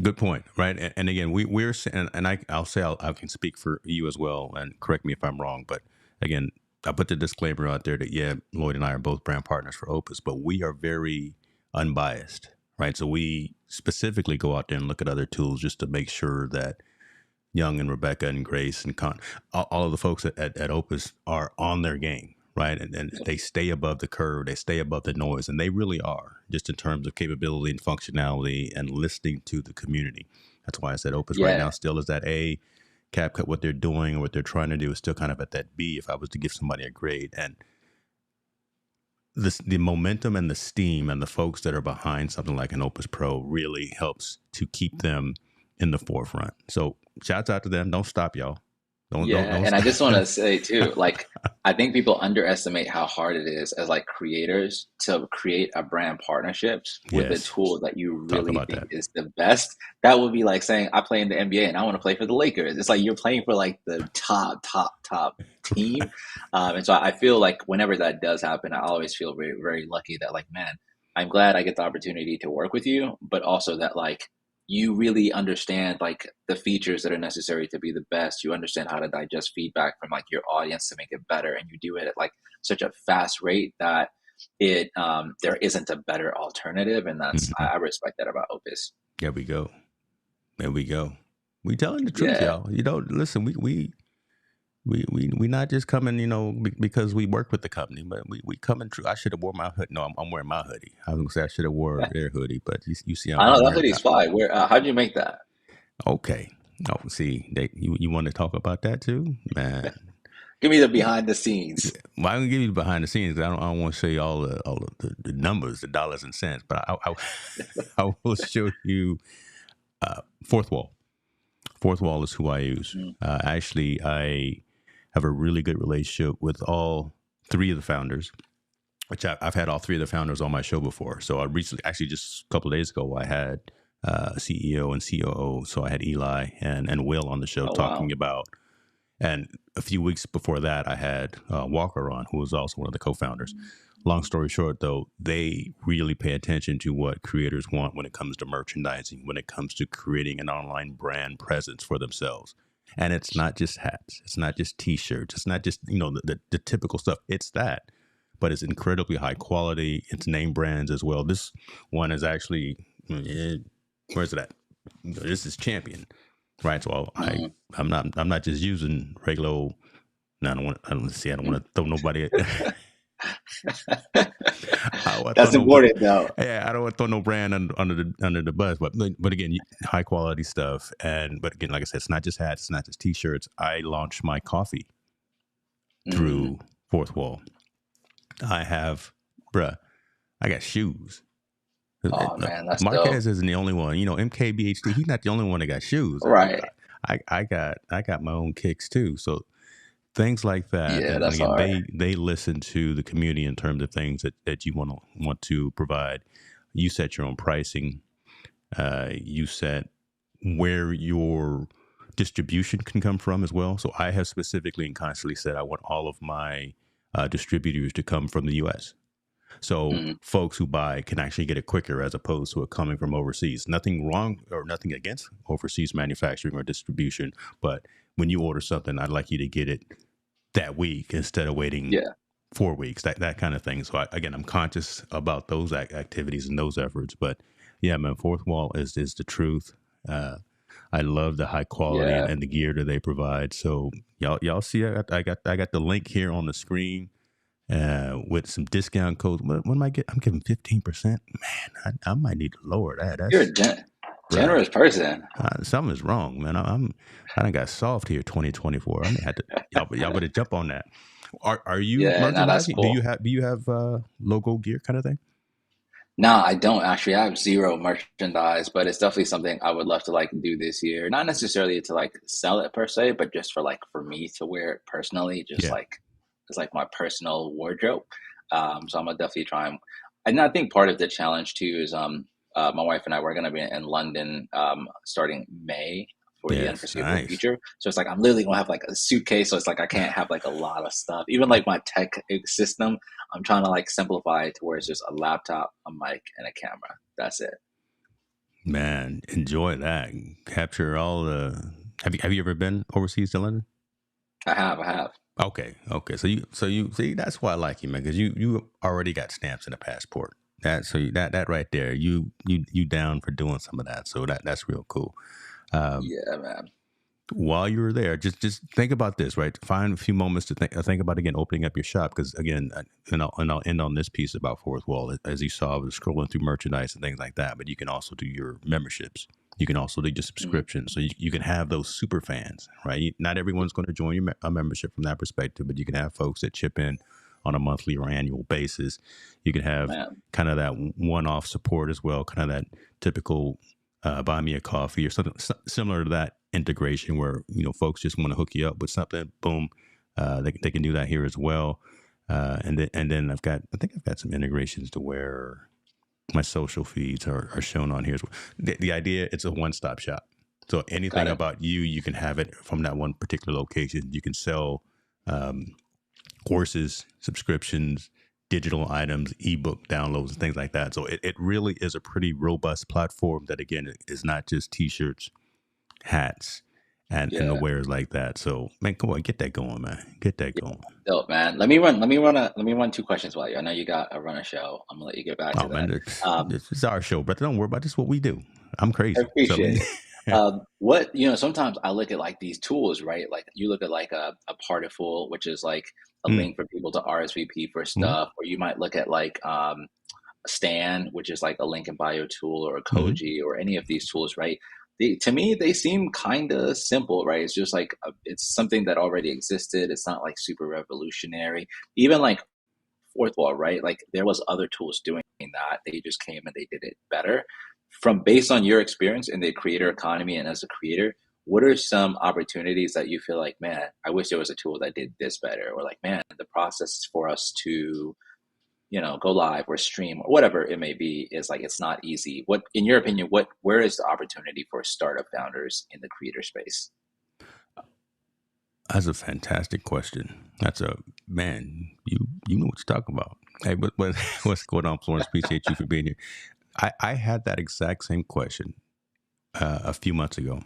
Speaker 1: Good point, right? And again, we're and I'll say I can speak for you as well, and correct me if I'm wrong, but again, I put the disclaimer out there that Lloyd and I are both brand partners for Opus, but we are very unbiased, right? So we specifically go out there and look at other tools just to make sure that Young and Rebecca and Grace and all of the folks at Opus are on their game, right? And they stay above the curve, they stay above the noise, and they really are, just in terms of capability and functionality and listening to the community. That's why I said Opus right now still is that A. CapCut, what they're doing or what they're trying to do is still kind of at that B if I was to give somebody a grade. And the momentum and the steam and the folks that are behind something like an Opus Pro really helps to keep them in the forefront. So shouts out to them. Don't stop, y'all. Don't
Speaker 2: and
Speaker 1: stop.
Speaker 2: I just want to say too, like, I think people underestimate how hard it is as like creators to create a brand partnerships with a tool that you really think is the best. That would be like saying I play in the NBA and I want to play for the Lakers. It's like you're playing for like the top team. And so I feel like whenever that does happen, I always feel very, very lucky that like, man, I'm glad I get the opportunity to work with you, but also that like, you really understand like the features that are necessary to be the best. You understand how to digest feedback from like your audience to make it better. And you do it at like such a fast rate that there isn't a better alternative. And that's, I respect that about Opus.
Speaker 1: There we go. We telling the truth, y'all. You know, listen, we not just coming, you know, because we work with the company, but we coming true. I should have wore my hoodie. No, I'm wearing my hoodie. I was gonna say I should have wore their hoodie, but you see,
Speaker 2: I know that hoodie's fine. Where? How'd you make that?
Speaker 1: Okay. Oh, see, you want to talk about that too, man?
Speaker 2: Give me the behind the scenes.
Speaker 1: Well, I'm gonna give you the behind the scenes. I don't want to say all of the numbers, the dollars and cents, but I will show you. Fourthwall. Fourthwall is who I use. Actually, I have a really good relationship with all three of the founders, which I've had all three of the founders on my show before. So I recently, actually just a couple of days ago, I had CEO and COO. So I had Eli and Will on the show talking about, and a few weeks before that, I had Walker on, who was also one of the co-founders. Long story short, though, they really pay attention to what creators want when it comes to merchandising, when it comes to creating an online brand presence for themselves. And it's not just hats. It's not just T-shirts. It's not just, you know, the typical stuff. It's that. But it's incredibly high quality. It's name brands as well. This one is actually, where's it at? This is Champion, right? So I'm not just using regular old, no, I don't want to throw nobody at
Speaker 2: That's important, though.
Speaker 1: Yeah, I don't want to throw no brand under the bus, but again, high quality stuff. But again, like I said, it's not just hats, it's not just T-shirts. I launched my coffee through Fourthwall. I have, I got shoes.
Speaker 2: Oh man, that's
Speaker 1: Marquez
Speaker 2: dope.
Speaker 1: isn't the only one. You know, MKBHD, he's not the only one that got shoes.
Speaker 2: Right.
Speaker 1: I got my own kicks too. So things like that.
Speaker 2: Yeah,
Speaker 1: And
Speaker 2: that's
Speaker 1: again,
Speaker 2: hard.
Speaker 1: they listen to the community in terms of things that you want to provide. You set your own pricing. You set where your distribution can come from as well. So I have specifically and constantly said I want all of my distributors to come from the U.S. So folks who buy can actually get it quicker as opposed to it coming from overseas. Nothing wrong or nothing against overseas manufacturing or distribution, but when you order something, I'd like you to get it that week instead of waiting 4 weeks, that kind of thing. So again, I'm conscious about those activities and those efforts. But yeah, man, Fourthwall is the truth. I love the high quality and the gear that they provide. So y'all see, I got the link here on the screen. With some discount codes. What am I getting? I'm giving 15%. Man, I might need to lower that.
Speaker 2: You're a generous person.
Speaker 1: Something is wrong, man. I done got soft here 2024. I may have to y'all better jump on that. Are you merchandising?
Speaker 2: Cool.
Speaker 1: Do you have logo gear kind of thing?
Speaker 2: No, I don't actually. I have zero merchandise, but it's definitely something I would love to like do this year. Not necessarily to like sell it per se, but just for me to wear it personally, like it's like my personal wardrobe. So I'm gonna definitely try and I think part of the challenge too is my wife and I were gonna be in London starting May for the unforeseeable future. So it's like I'm literally gonna have like a suitcase. So it's like I can't have like a lot of stuff. Even like my tech system, I'm trying to like simplify it to where it's just a laptop, a mic, and a camera. That's it.
Speaker 1: Man, enjoy that. Capture all the. Have you ever been overseas to London?
Speaker 2: I have.
Speaker 1: Okay. So you see, that's why I like you, man, because you already got stamps in a passport. That right there, you down for doing some of that. So that's real cool.
Speaker 2: Yeah, man.
Speaker 1: While you were there, just think about this, right? Find a few moments to think about again opening up your shop, because again, I'll end on this piece about Fourthwall. As you saw, I was scrolling through merchandise and things like that, but you can also do your memberships. You can also do your subscriptions, so you can have those super fans, right? Not everyone's going to join a membership from that perspective, but you can have folks that chip in on a monthly or annual basis. You can have kind of that one-off support as well, kind of that typical buy me a coffee or something similar to that integration where, folks just want to hook you up with something. Boom. They can do that here as well. And then I think I've got some integrations to where my social feeds are shown on here as well. The idea, it's a one-stop shop. So anything about you can have it from that one particular location. You can sell courses, subscriptions, digital items, ebook downloads, and things like that. So it really is a pretty robust platform that, again, is not just t-shirts, hats, and the wares like that. So, man, come on, get that going, man. Get that going.
Speaker 2: Dope, man. Let me run 2 questions while you. I know you got a run a show. I'm gonna let you get back to that.
Speaker 1: Man, this is our show, brother. Don't worry about this. Is what we do. I'm crazy.
Speaker 2: I appreciate it. Sometimes I look at like these tools, right? Like you look at like a Partiful, which is like a link for people to RSVP for stuff, or you might look at like Stan, which is like a link in bio tool, or a Koji, or any of these tools, right? To me, they seem kind of simple, right? It's just like it's something that already existed. It's not like super revolutionary. Even like Fourthwall, right? Like there was other tools doing that. They just came and they did it better. Based on your experience in the creator economy and as a creator, what are some opportunities that you feel like, man, I wish there was a tool that did this better, or like, man, the process for us to go live or stream or whatever it may be is like, it's not easy. What, in your opinion, where is the opportunity for startup founders in the creator space?
Speaker 1: That's a fantastic question. That's man, you know what you're talking about. Hey, what's going on, Florence? Appreciate you for being here. I had that exact same question a few months ago.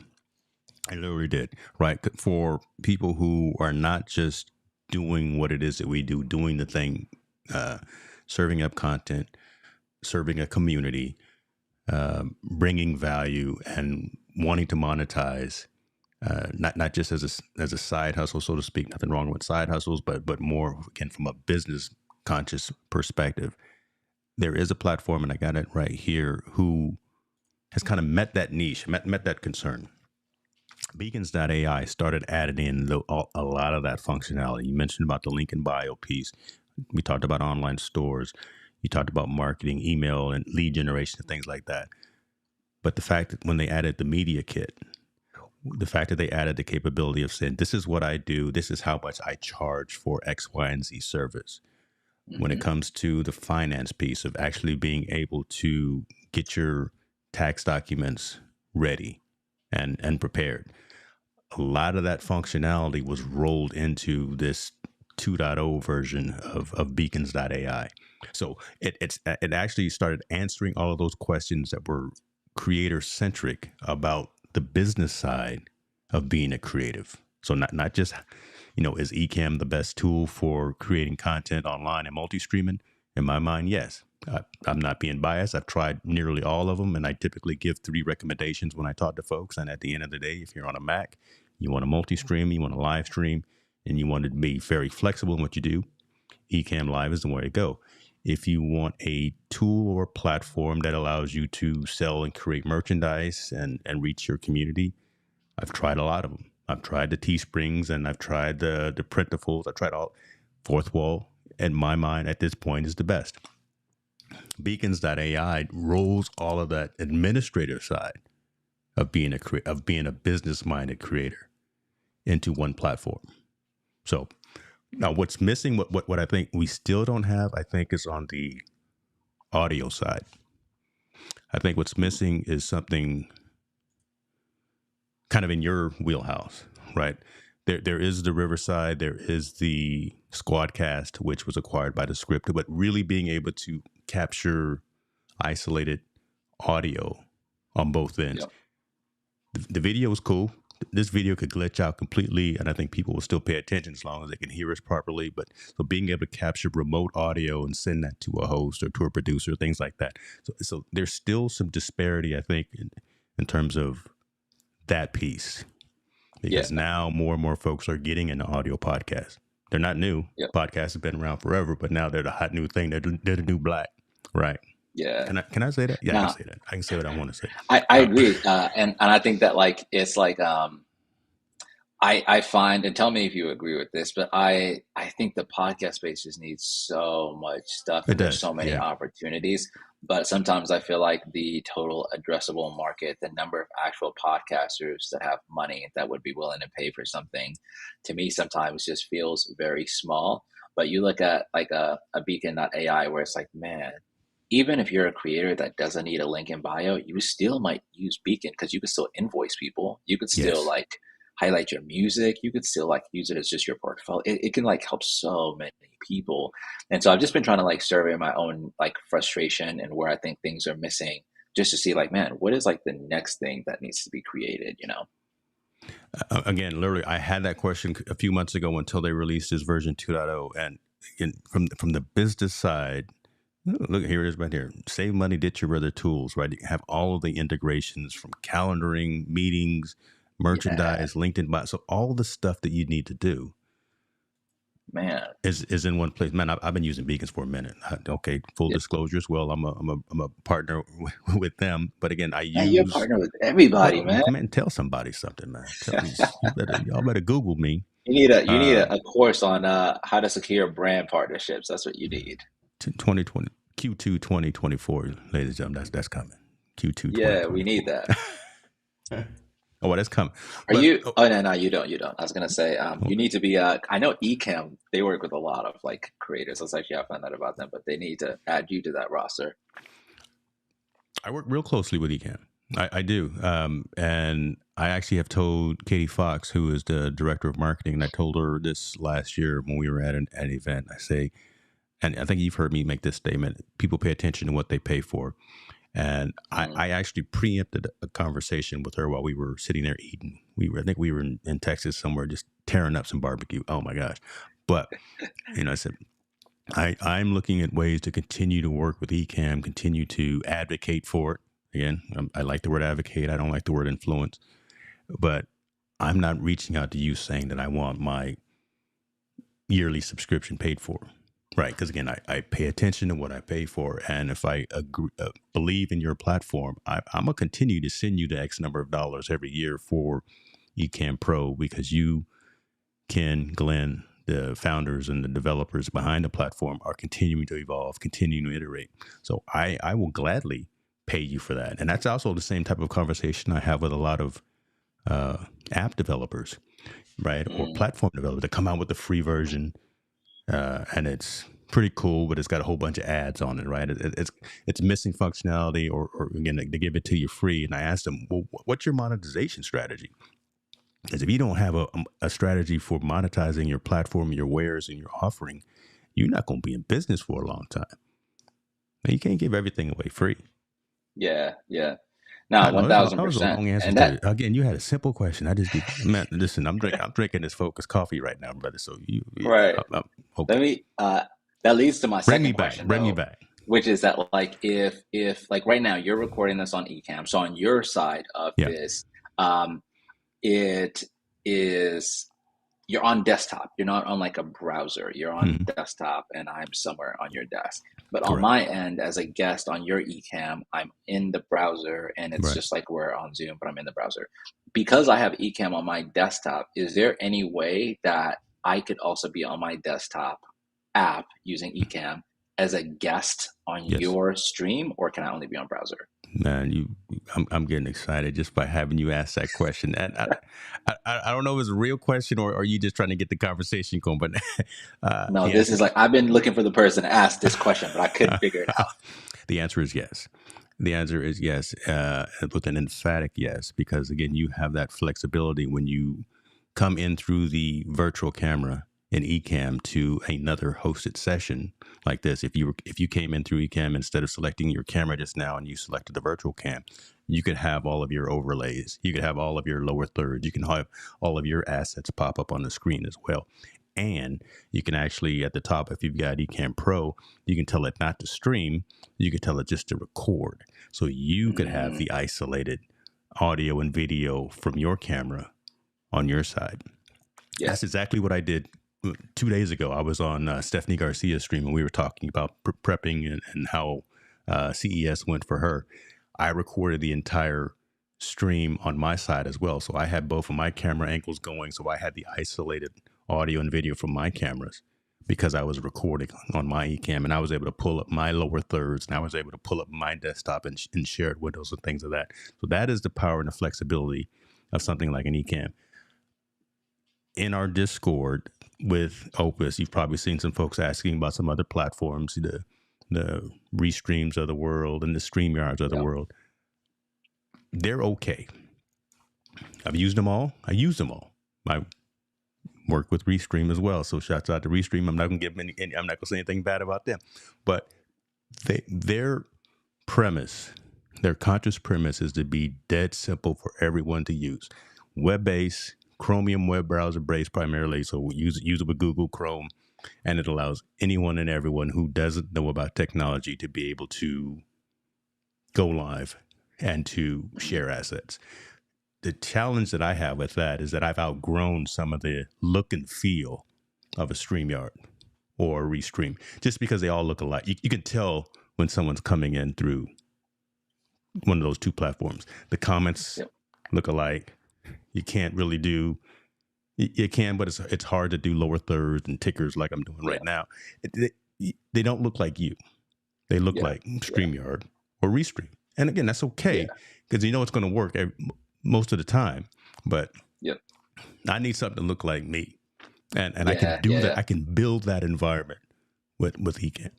Speaker 1: I literally did, right? For people who are not just doing what it is that we do, doing the thing, serving up content, serving a community, bringing value, and wanting to monetize, not just as a side hustle, so to speak. Nothing wrong with side hustles, but more, again, from a business conscious perspective. There is a platform, and I got it right here, who has kind of met that niche, met that concern. Beacons.ai started adding in a lot of that functionality. You mentioned about the link in bio piece. We talked about online stores. You talked about marketing, email, and lead generation and things like that. But the fact that when they added the media kit, the fact that they added the capability of saying, this is what I do, this is how much I charge for X, Y, and Z service. When it comes to the finance piece of actually being able to get your tax documents ready and prepared, a lot of that functionality was rolled into this 2.0 version of beacons.ai. So it actually started answering all of those questions that were creator centric about the business side of being a creative. So not just, is Ecamm the best tool for creating content online and multi-streaming? In my mind, yes. I'm not being biased. I've tried nearly all of them, and I typically give 3 recommendations when I talk to folks. And at the end of the day, if you're on a Mac, you want a multi-stream, you want a live stream, and you want to be very flexible in what you do, Ecamm Live is the way to go. If you want a tool or platform that allows you to sell and create merchandise and reach your community, I've tried a lot of them. I've tried the Teesprings and I've tried the Printafuls. I've tried all. Fourthwall, in my mind, at this point, is the best. Beacons.ai rolls all of that administrator side of being a business-minded creator into one platform. So now what's missing, what I think we still don't have, I think, is on the audio side. I think what's missing is something kind of in your wheelhouse, right? There is the Riverside, there is the Squadcast, which was acquired by the script, but really being able to capture isolated audio on both ends. Yep. The video is cool. This video could glitch out completely, and I think people will still pay attention as long as they can hear us properly. But so being able to capture remote audio and send that to a host or to a producer, things like that. So there's still some disparity, I think, in terms of that piece. Because now more and more folks are getting into audio podcasts. They're not new. Yep. Podcasts have been around forever, but now they're the hot new thing. They're the new black, right?
Speaker 2: Yeah.
Speaker 1: Can I say that? Yeah, I can say that. I can say what I want to say.
Speaker 2: I agree, and I think that it's like I find, and tell me if you agree with this, but I think the podcast space just needs so much stuff. And there's so many opportunities. But sometimes I feel like the total addressable market, the number of actual podcasters that have money that would be willing to pay for something, to me sometimes just feels very small. But you look at like a beacon.ai where it's like, man, even if you're a creator that doesn't need a link in bio, you still might use Beacon because you could still invoice people. You could still highlight your music. You could still use it as just your portfolio. It can help so many people. And so I've just been trying to survey my own frustration and where I think things are missing, just to see man, what is the next thing that needs to be created,
Speaker 1: Again, literally, I had that question a few months ago until they released this version 2.0. And again, from the business side, look, here it is right here. Save money, ditch your other tools, right? You have all of the integrations from calendaring, meetings, merchandise, LinkedIn, so all the stuff that you need to do, man, is in one place. Man, I've been using Beacons for a minute. Okay, full disclosure as well. I'm a partner with them, but again,
Speaker 2: you're a partner with everybody, man.
Speaker 1: Come in and tell somebody something, man. Y'all better Google me.
Speaker 2: You need a course on how to secure brand partnerships. That's what you need.
Speaker 1: 2020 Q2 2024, ladies and gentlemen. That's coming. Q2.
Speaker 2: Yeah, we need that.
Speaker 1: Oh, well, that's coming.
Speaker 2: Are you? Oh, no, you don't. I was gonna say, you need to be. I know Ecamm. They work with a lot of creators. Let's actually I found out about them, but they need to add you to that roster.
Speaker 1: I work real closely with Ecamm. I do, and I actually have told Katie Fox, who is the director of marketing, and I told her this last year when we were at an event. I say, and I think you've heard me make this statement: people pay attention to what they pay for. And I actually preempted a conversation with her while we were sitting there eating. I think we were in Texas somewhere, just tearing up some barbecue. Oh my gosh! But I said, I'm looking at ways to continue to work with Ecamm, continue to advocate for it. Again, I like the word advocate. I don't like the word influence. But I'm not reaching out to you saying that I want my yearly subscription paid for. Right, because again, I pay attention to what I pay for, and if I believe in your platform, I'm gonna continue to send you the X number of dollars every year for Ecamm Pro, because you, Ken, Glenn, the founders and the developers behind the platform are continuing to evolve, continuing to iterate. So I will gladly pay you for that. And that's also the same type of conversation I have with a lot of app developers, right? Or platform developers that come out with the free version, and it's pretty cool, but it's got a whole bunch of ads on it, right? It's missing functionality, or again, they give it to you free. And I asked them, well, what's your monetization strategy? Because if you don't have a strategy for monetizing your platform, your wares, and your offering, you're not going to be in business for a long time. Now, you can't give everything away free.
Speaker 2: Yeah. No, 1,000%.
Speaker 1: That was a long answer. Again, you had a simple question. I just be, man, listen, I'm drinking this Focus coffee right now, brother. So
Speaker 2: right.
Speaker 1: Okay.
Speaker 2: Let me. That leads to my second question.
Speaker 1: Bring me back.
Speaker 2: Which is that, like, if like right now you're recording this on Ecamm, so on your side of this, it is, you're on desktop. You're not on like a browser. You're on desktop, and I'm somewhere on your desk. But on my end, as a guest on your Ecamm, I'm in the browser, and it's just like we're on Zoom, but I'm in the browser. Because I have Ecamm on my desktop, is there any way that I could also be on my desktop app using Ecamm as a guest on your stream, or can I only be on browser?
Speaker 1: Man, I'm getting excited just by having you ask that question. And I don't know if it's a real question or are you just trying to get the conversation going. But
Speaker 2: no, this is like, I've been looking for the person to ask this question, but I couldn't figure it out.
Speaker 1: The answer is yes. The answer is yes, with an emphatic yes, because again, you have that flexibility when you come in through the virtual camera in Ecamm to another hosted session like this. If you came in through Ecamm, instead of selecting your camera just now and you selected the virtual cam, you could have all of your overlays. You could have all of your lower thirds. You can have all of your assets pop up on the screen as well. And you can actually, at the top, if you've got Ecamm Pro, you can tell it not to stream. You can tell it just to record. So you could have the isolated audio and video from your camera on your side. Yeah. That's exactly what I did 2 days ago. I was on Stephanie Garcia's stream, and we were talking about prepping and how CES went for her. I recorded the entire stream on my side as well. So I had both of my camera angles going. So I had the isolated audio and video from my cameras because I was recording on my Ecamm, and I was able to pull up my lower thirds, and I was able to pull up my desktop and shared windows and things of that. So that is the power and the flexibility of something like an Ecamm. In our Discord with Opus, you've probably seen some folks asking about some other platforms, the Restreams of the world and the StreamYards of the world. They're okay. I've used them all. I use them all. I work with Restream as well. So shouts out to Restream. I'm not going to give them I'm not going to say anything bad about them. But their premise, their conscious premise is to be dead simple for everyone to use. Web-based, Chromium web browser based primarily, so use it with Google Chrome, and it allows anyone and everyone who doesn't know about technology to be able to go live and to share assets. The challenge that I have with that is that I've outgrown some of the look and feel of a StreamYard or a Restream, just because they all look alike. You can tell when someone's coming in through one of those two platforms. The comments look alike. You can't really do, you can, but it's hard to do lower thirds and tickers like I'm doing right now. They don't look like you. They look like StreamYard or Restream. And again, that's okay because you know it's going to work most of the time. But I need something to look like me. And I can do that. I can build that environment with Ecamm.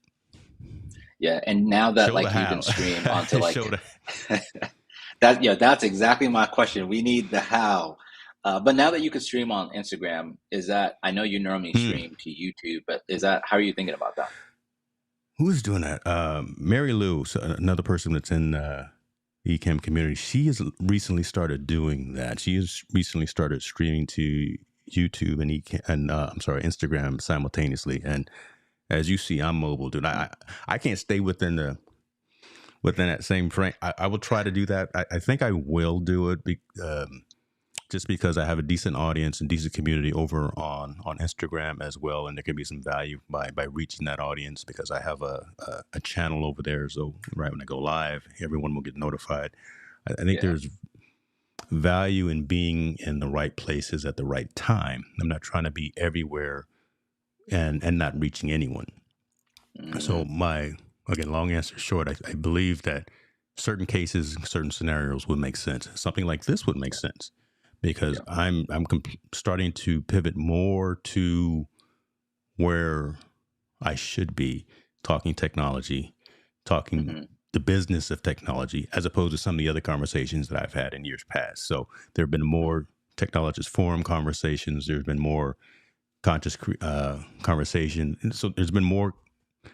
Speaker 2: Yeah, and now that you can stream onto like that's exactly my question. We need the how. But now that you can stream on Instagram, is that, I know you normally stream to YouTube, but how are you thinking about that?
Speaker 1: Who's doing that? Mary Lou, another person that's in the Ecamm community. She has recently started doing that. She has recently started streaming to YouTube and Instagram simultaneously. And as you see, I'm mobile, dude. I can't stay within that same frame. I will try to do that. I think I will do it just because I have a decent audience and decent community over on Instagram as well. And there can be some value by reaching that audience because I have a channel over there. So right when I go live, everyone will get notified. I think there's value in being in the right places at the right time. I'm not trying to be everywhere and not reaching anyone. So again, long answer short, I believe that certain cases, certain scenarios would make sense. Something like this would make sense because I'm starting to pivot more to where I should be talking technology, talking the business of technology, as opposed to some of the other conversations that I've had in years past. So there have been more technologist forum conversations. There's been more conscious conversation. And so there's been more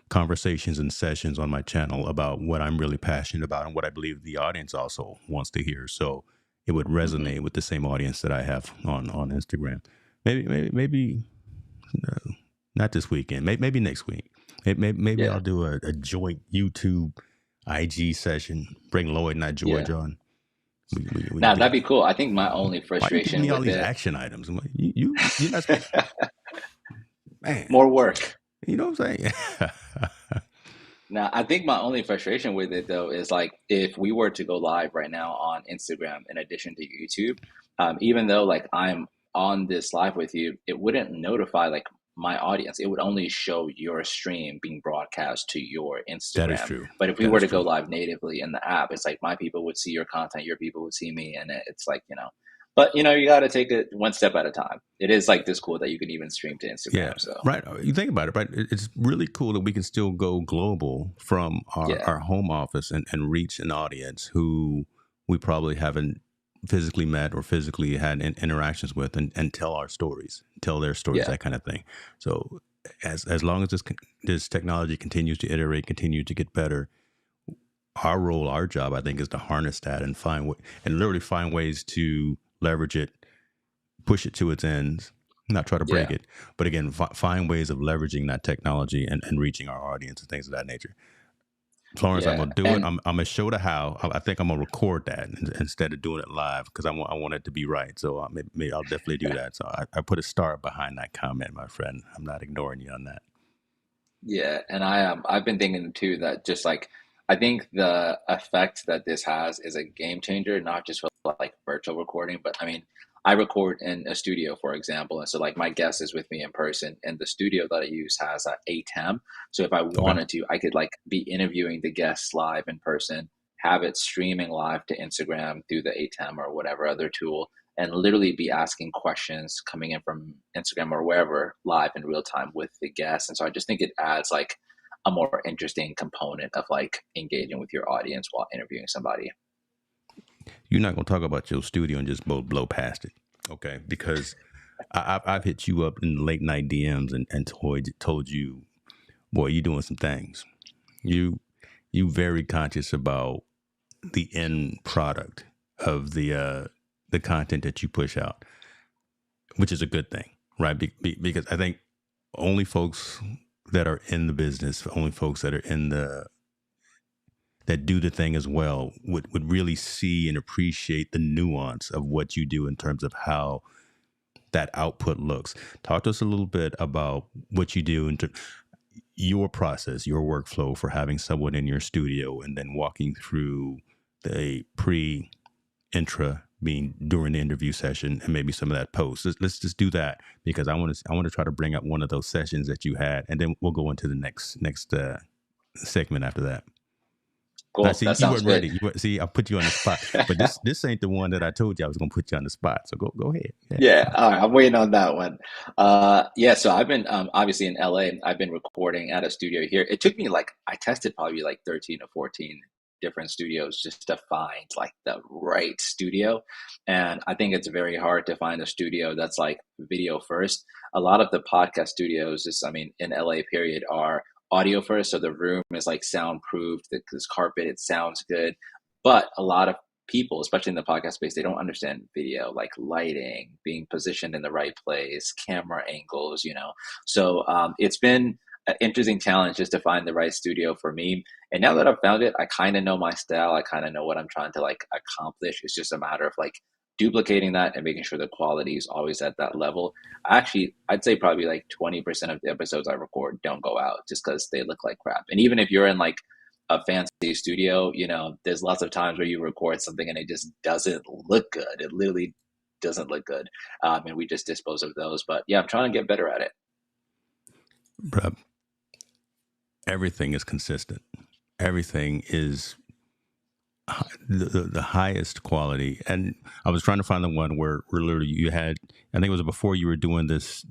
Speaker 1: conversations and sessions on my channel about what I'm really passionate about and what I believe the audience also wants to hear. So it would resonate with the same audience that I have on Instagram. Maybe not this weekend. Maybe next week. Maybe I'll do a joint YouTube IG session. Bring Lloyd, not George, on.
Speaker 2: Now that'd be cool. I think my only frustration
Speaker 1: why you
Speaker 2: with
Speaker 1: all these action items. I'm like, you're not supposed to... Man,
Speaker 2: more work.
Speaker 1: You know what I'm saying?
Speaker 2: Now, I think my only frustration with it though is like if we were to go live right now on Instagram in addition to YouTube, even though like I'm on this live with you, it wouldn't notify like my audience. It would only show your stream being broadcast to your Instagram.
Speaker 1: That is true.
Speaker 2: But if we were to go live natively in the app, it's like my people would see your content, your people would see me, and it's like, you know. But you know, you got to take it one step at a time. It is like this cool that you can even stream to Instagram.
Speaker 1: Yeah,
Speaker 2: so.
Speaker 1: Right. You think about it, right? It's really cool that we can still go global from our home office and reach an audience who we probably haven't physically met or physically had interactions with, and tell our stories, tell their stories, that kind of thing. So as long as this technology continues to iterate, continue to get better, our role, our job, I think, is to harness that and literally find ways to leverage it, push it to its ends, not try to break it, but again, find ways of leveraging that technology and reaching our audience and things of that nature. Florence, I'm gonna do it. I'm gonna show the how. I think I'm gonna record that instead of doing it live because I want it to be right. So maybe I'll definitely do that. So I put a star behind that comment, my friend. I'm not ignoring you on that.
Speaker 2: Yeah, and I've been thinking too that just like I think the effect that this has is a game changer, not just for like virtual recording, but I mean, I record in a studio, for example, and so like my guest is with me in person, and the studio that I use has a Ecamm. So if I wanted to, I could like be interviewing the guests live in person, have it streaming live to Instagram through the Ecamm or whatever other tool, and literally be asking questions coming in from Instagram or wherever live in real time with the guests. And so I just think it adds like a more interesting component of like engaging with your audience while interviewing somebody.
Speaker 1: You're not going to talk about your studio and just blow past it, okay? Because I've hit you up in late night DMs and told you, boy, you're doing some things. You very conscious about the end product of the content that you push out, which is a good thing, right? Because I think only folks that are in the business, only folks that are that do the thing as well would really see and appreciate the nuance of what you do in terms of how that output looks. Talk to us a little bit about what you do into your process, your workflow for having someone in your studio and then walking through the intra being during the interview session and maybe some of that post. Let's just do that because I want to try to bring up one of those sessions that you had, and then we'll go into the next segment after that.
Speaker 2: Cool.
Speaker 1: Now, see,
Speaker 2: that
Speaker 1: you
Speaker 2: sounds
Speaker 1: weren't
Speaker 2: good.
Speaker 1: ready. See, I put you on the spot, but this ain't the one that I told you I was going to put you on the spot. So go ahead.
Speaker 2: Yeah. All right. I'm waiting on that one. So I've been obviously in LA. I've been recording at a studio here. It took me I tested probably like 13 or 14 different studios just to find like the right studio. And I think it's very hard to find a studio that's like video first. A lot of the podcast studios in LA period are audio first. So the room is like soundproofed, this carpet, it sounds good. But a lot of people, especially in the podcast space, they don't understand video, like lighting, being positioned in the right place, camera angles, So it's been an interesting challenge just to find the right studio for me. And now that I've found it, I kind of know my style. I kind of know what I'm trying to like accomplish. It's just a matter of like duplicating that and making sure the quality is always at that level. Actually, I'd say probably like 20% of the episodes I record don't go out just because they look like crap. And even if you're in like a fancy studio, there's lots of times where you record something and it just doesn't look good. It literally doesn't look good. And we just dispose of those. But yeah, I'm trying to get better at it.
Speaker 1: Bruh, everything is consistent. Everything is the highest quality. And I was trying to find the one where literally you had, I think it was before you were doing this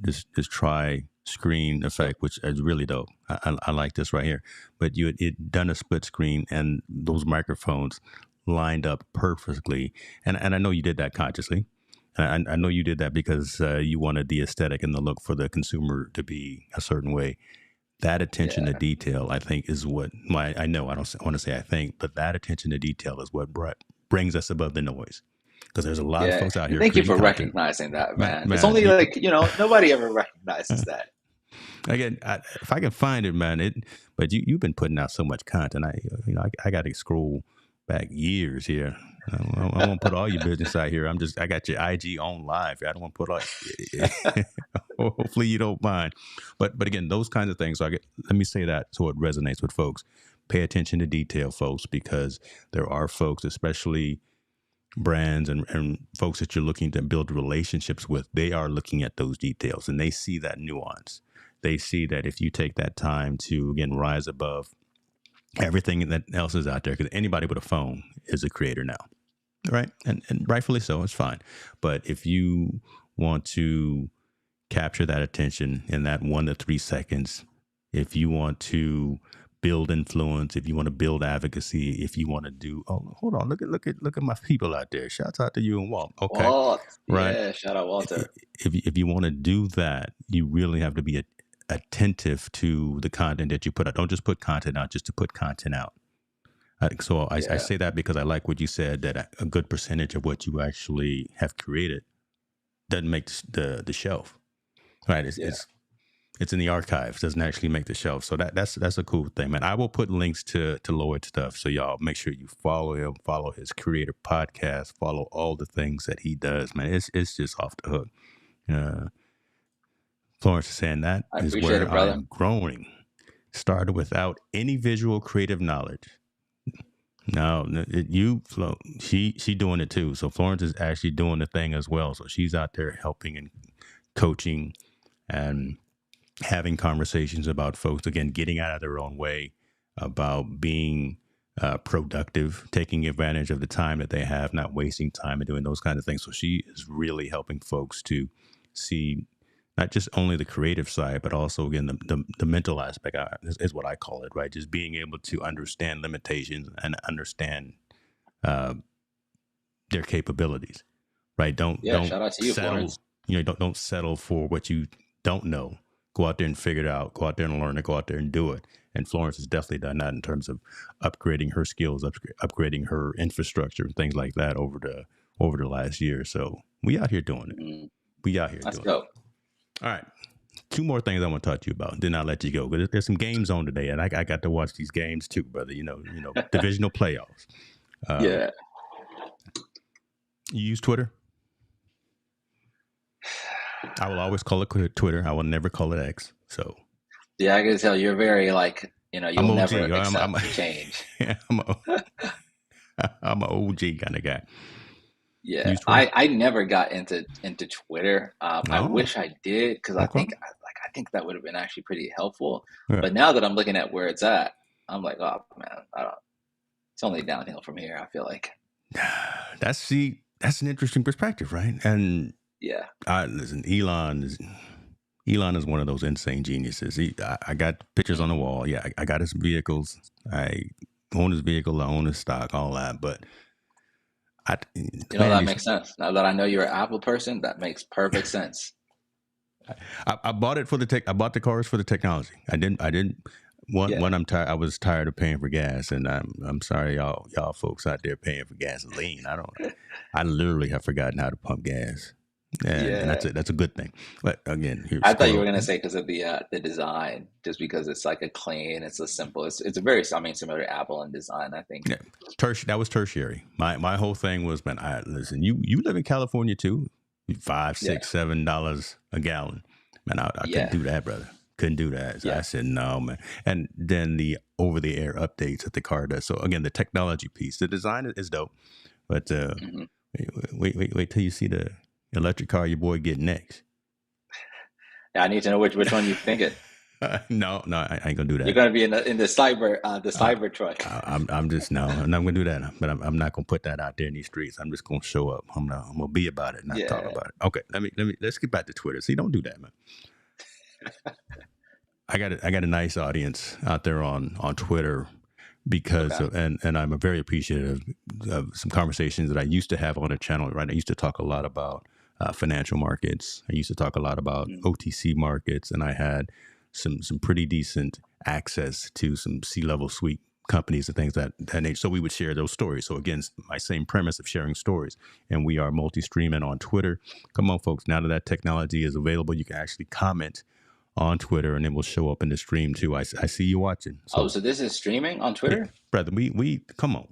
Speaker 1: tri screen effect, which is really dope. I like this right here. But you had done a split screen and those microphones lined up perfectly. And I know you did that consciously. I know you did that because you wanted the aesthetic and the look for the consumer to be a certain way. That attention to detail, I think, is what I know. I don't want to say I think, but that attention to detail is what brings us above the noise. Because there's a lot of folks out here.
Speaker 2: Thank you for
Speaker 1: content.
Speaker 2: recognizing that, man. It's only like, nobody ever recognizes that.
Speaker 1: Again, if I can find it, man. But you've been putting out so much content. I got to scroll back years here. I won't put all your business out here. I got your IG on live. I don't want to put all. Hopefully you don't mind. But again, those kinds of things. Let me say that so it resonates with folks. Pay attention to detail, folks, because there are folks, especially brands and folks that you're looking to build relationships with. They are looking at those details and they see that nuance. They see that if you take that time to, again, rise above everything that else is out there, because anybody with a phone is a creator now, right? And rightfully so, it's fine. But if you want to capture that attention in that 1 to 3 seconds, if you want to build influence, if you want to build advocacy, if you want to do, hold on, look at my people out there. Shouts out to you and Walt. Okay,
Speaker 2: Walt,
Speaker 1: right?
Speaker 2: Yeah, shout out Walter.
Speaker 1: If you want to do that, you really have to be attentive to the content that you put out. Don't just put content out just to put content out. I say that because I like what you said, that a good percentage of what you actually have created doesn't make the shelf, right? It's in the archives, doesn't actually make the shelf. So that's a cool thing, man. I will put links to Lloyd stuff, so y'all make sure you follow him, follow his creator podcast, follow all the things that he does, man. It's just off the hook. Florence is saying that is where I'm growing. Started without any visual creative knowledge. No, Flo, she doing it too. So Florence is actually doing the thing as well. So she's out there helping and coaching and having conversations about folks, again, getting out of their own way, about being productive, taking advantage of the time that they have, not wasting time and doing those kinds of things. So she is really helping folks to see not just only the creative side, but also, again, the mental aspect is what I call it, right? Just being able to understand limitations and understand their capabilities, right? Don't
Speaker 2: shout out to you,
Speaker 1: settle.
Speaker 2: Florence.
Speaker 1: Don't settle for what you don't know. Go out there and figure it out. Go out there and learn it. Go out there and do it. And Florence has definitely done that in terms of upgrading her skills, upgrading her infrastructure, and things like that over the last year. So we out here doing it. Mm-hmm. We out here
Speaker 2: Let's
Speaker 1: doing
Speaker 2: go.
Speaker 1: it. All right. 2 more things I want to talk to you about. Then I'll let you go. But there's some games on today, and I got to watch these games too, brother. Divisional playoffs.
Speaker 2: Yeah.
Speaker 1: You use Twitter? I will always call it Twitter. I will never call it X. So.
Speaker 2: Yeah, I can tell you're very you'll never accept change.
Speaker 1: I'm an OG kind of guy.
Speaker 2: Yeah, I never got into Twitter. I wish I did, because I think that would have been actually pretty helpful. Yeah. But now that I'm looking at where it's at, I'm like, oh man, it's only downhill from here, I feel like.
Speaker 1: That's an interesting perspective, right? And
Speaker 2: yeah,
Speaker 1: listen, Elon is one of those insane geniuses. I got pictures on the wall. Yeah, I got his vehicles. I own his vehicle. I own his stock, all that. But
Speaker 2: that makes sense. Now that I know you're an Apple person, that makes perfect sense.
Speaker 1: I bought it for I bought the cars for the technology. I didn't. One, I'm tired. I was tired of paying for gas, and I'm sorry, y'all folks out there paying for gasoline. I literally have forgotten how to pump gas. And that's a good thing. But again,
Speaker 2: I thought you were going to say because of the design, just because it's like a clean, it's a simple, it's a very, similar to Apple in design, I think.
Speaker 1: Yeah, that was tertiary. My whole thing was, man, listen, you live in California too, $5, $6, $7 a gallon, man. I couldn't do that, brother. Couldn't do that. So I said, no, man. And then the over-the-air updates that the car does. So again, the technology piece, the design is dope, but wait till you see the electric car your boy get next.
Speaker 2: Yeah, I need to know which one you thinking.
Speaker 1: No, I ain't gonna do that.
Speaker 2: You're gonna be in the cyber truck.
Speaker 1: I'm just no, I'm not gonna do that. But I'm not gonna put that out there in these streets. I'm just gonna show up. I'm gonna be about it, not talk about it. Okay, let's get back to Twitter. See, don't do that, man. I got a nice audience out there on Twitter because of, and I'm very appreciative of some conversations that I used to have on the channel. Right, I used to talk a lot about financial markets. I used to talk a lot about OTC markets, and I had some pretty decent access to some C-level suite companies and things that nature. So we would share those stories. So again, my same premise of sharing stories, and we are multi-streaming on Twitter. Come on, folks! Now that technology is available, you can actually comment on Twitter, and it will show up in the stream too. I see you watching.
Speaker 2: So this is streaming on Twitter,
Speaker 1: yeah, brother. We come on,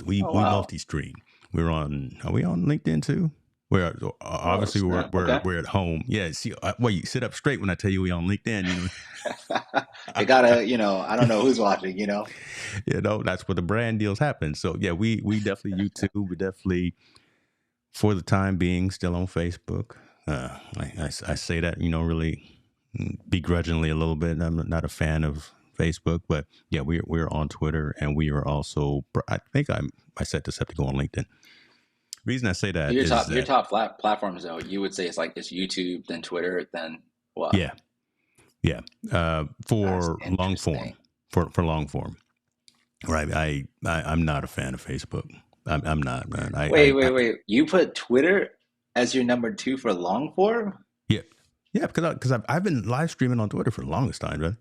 Speaker 1: we multi-stream. We're on. Are we on LinkedIn too? We're obviously we're at home. Yeah. See, you sit up straight when I tell you we on LinkedIn. You
Speaker 2: know, I gotta. I don't know who's watching.
Speaker 1: That's where the brand deals happen. So yeah, we definitely YouTube. We definitely, for the time being, still on Facebook. I say that really begrudgingly a little bit. I'm not a fan of Facebook, but yeah, we're on Twitter, and we are also. I think I set this up to go on LinkedIn. The reason I say that
Speaker 2: your top platforms, though, you would say it's YouTube, then Twitter, then what?
Speaker 1: Yeah. For long form, for long form, right? I'm not a fan of Facebook. I'm not, man.
Speaker 2: Wait. You put Twitter as your number 2 for long form?
Speaker 1: Yeah, because I've been live streaming on Twitter for the longest time, brother.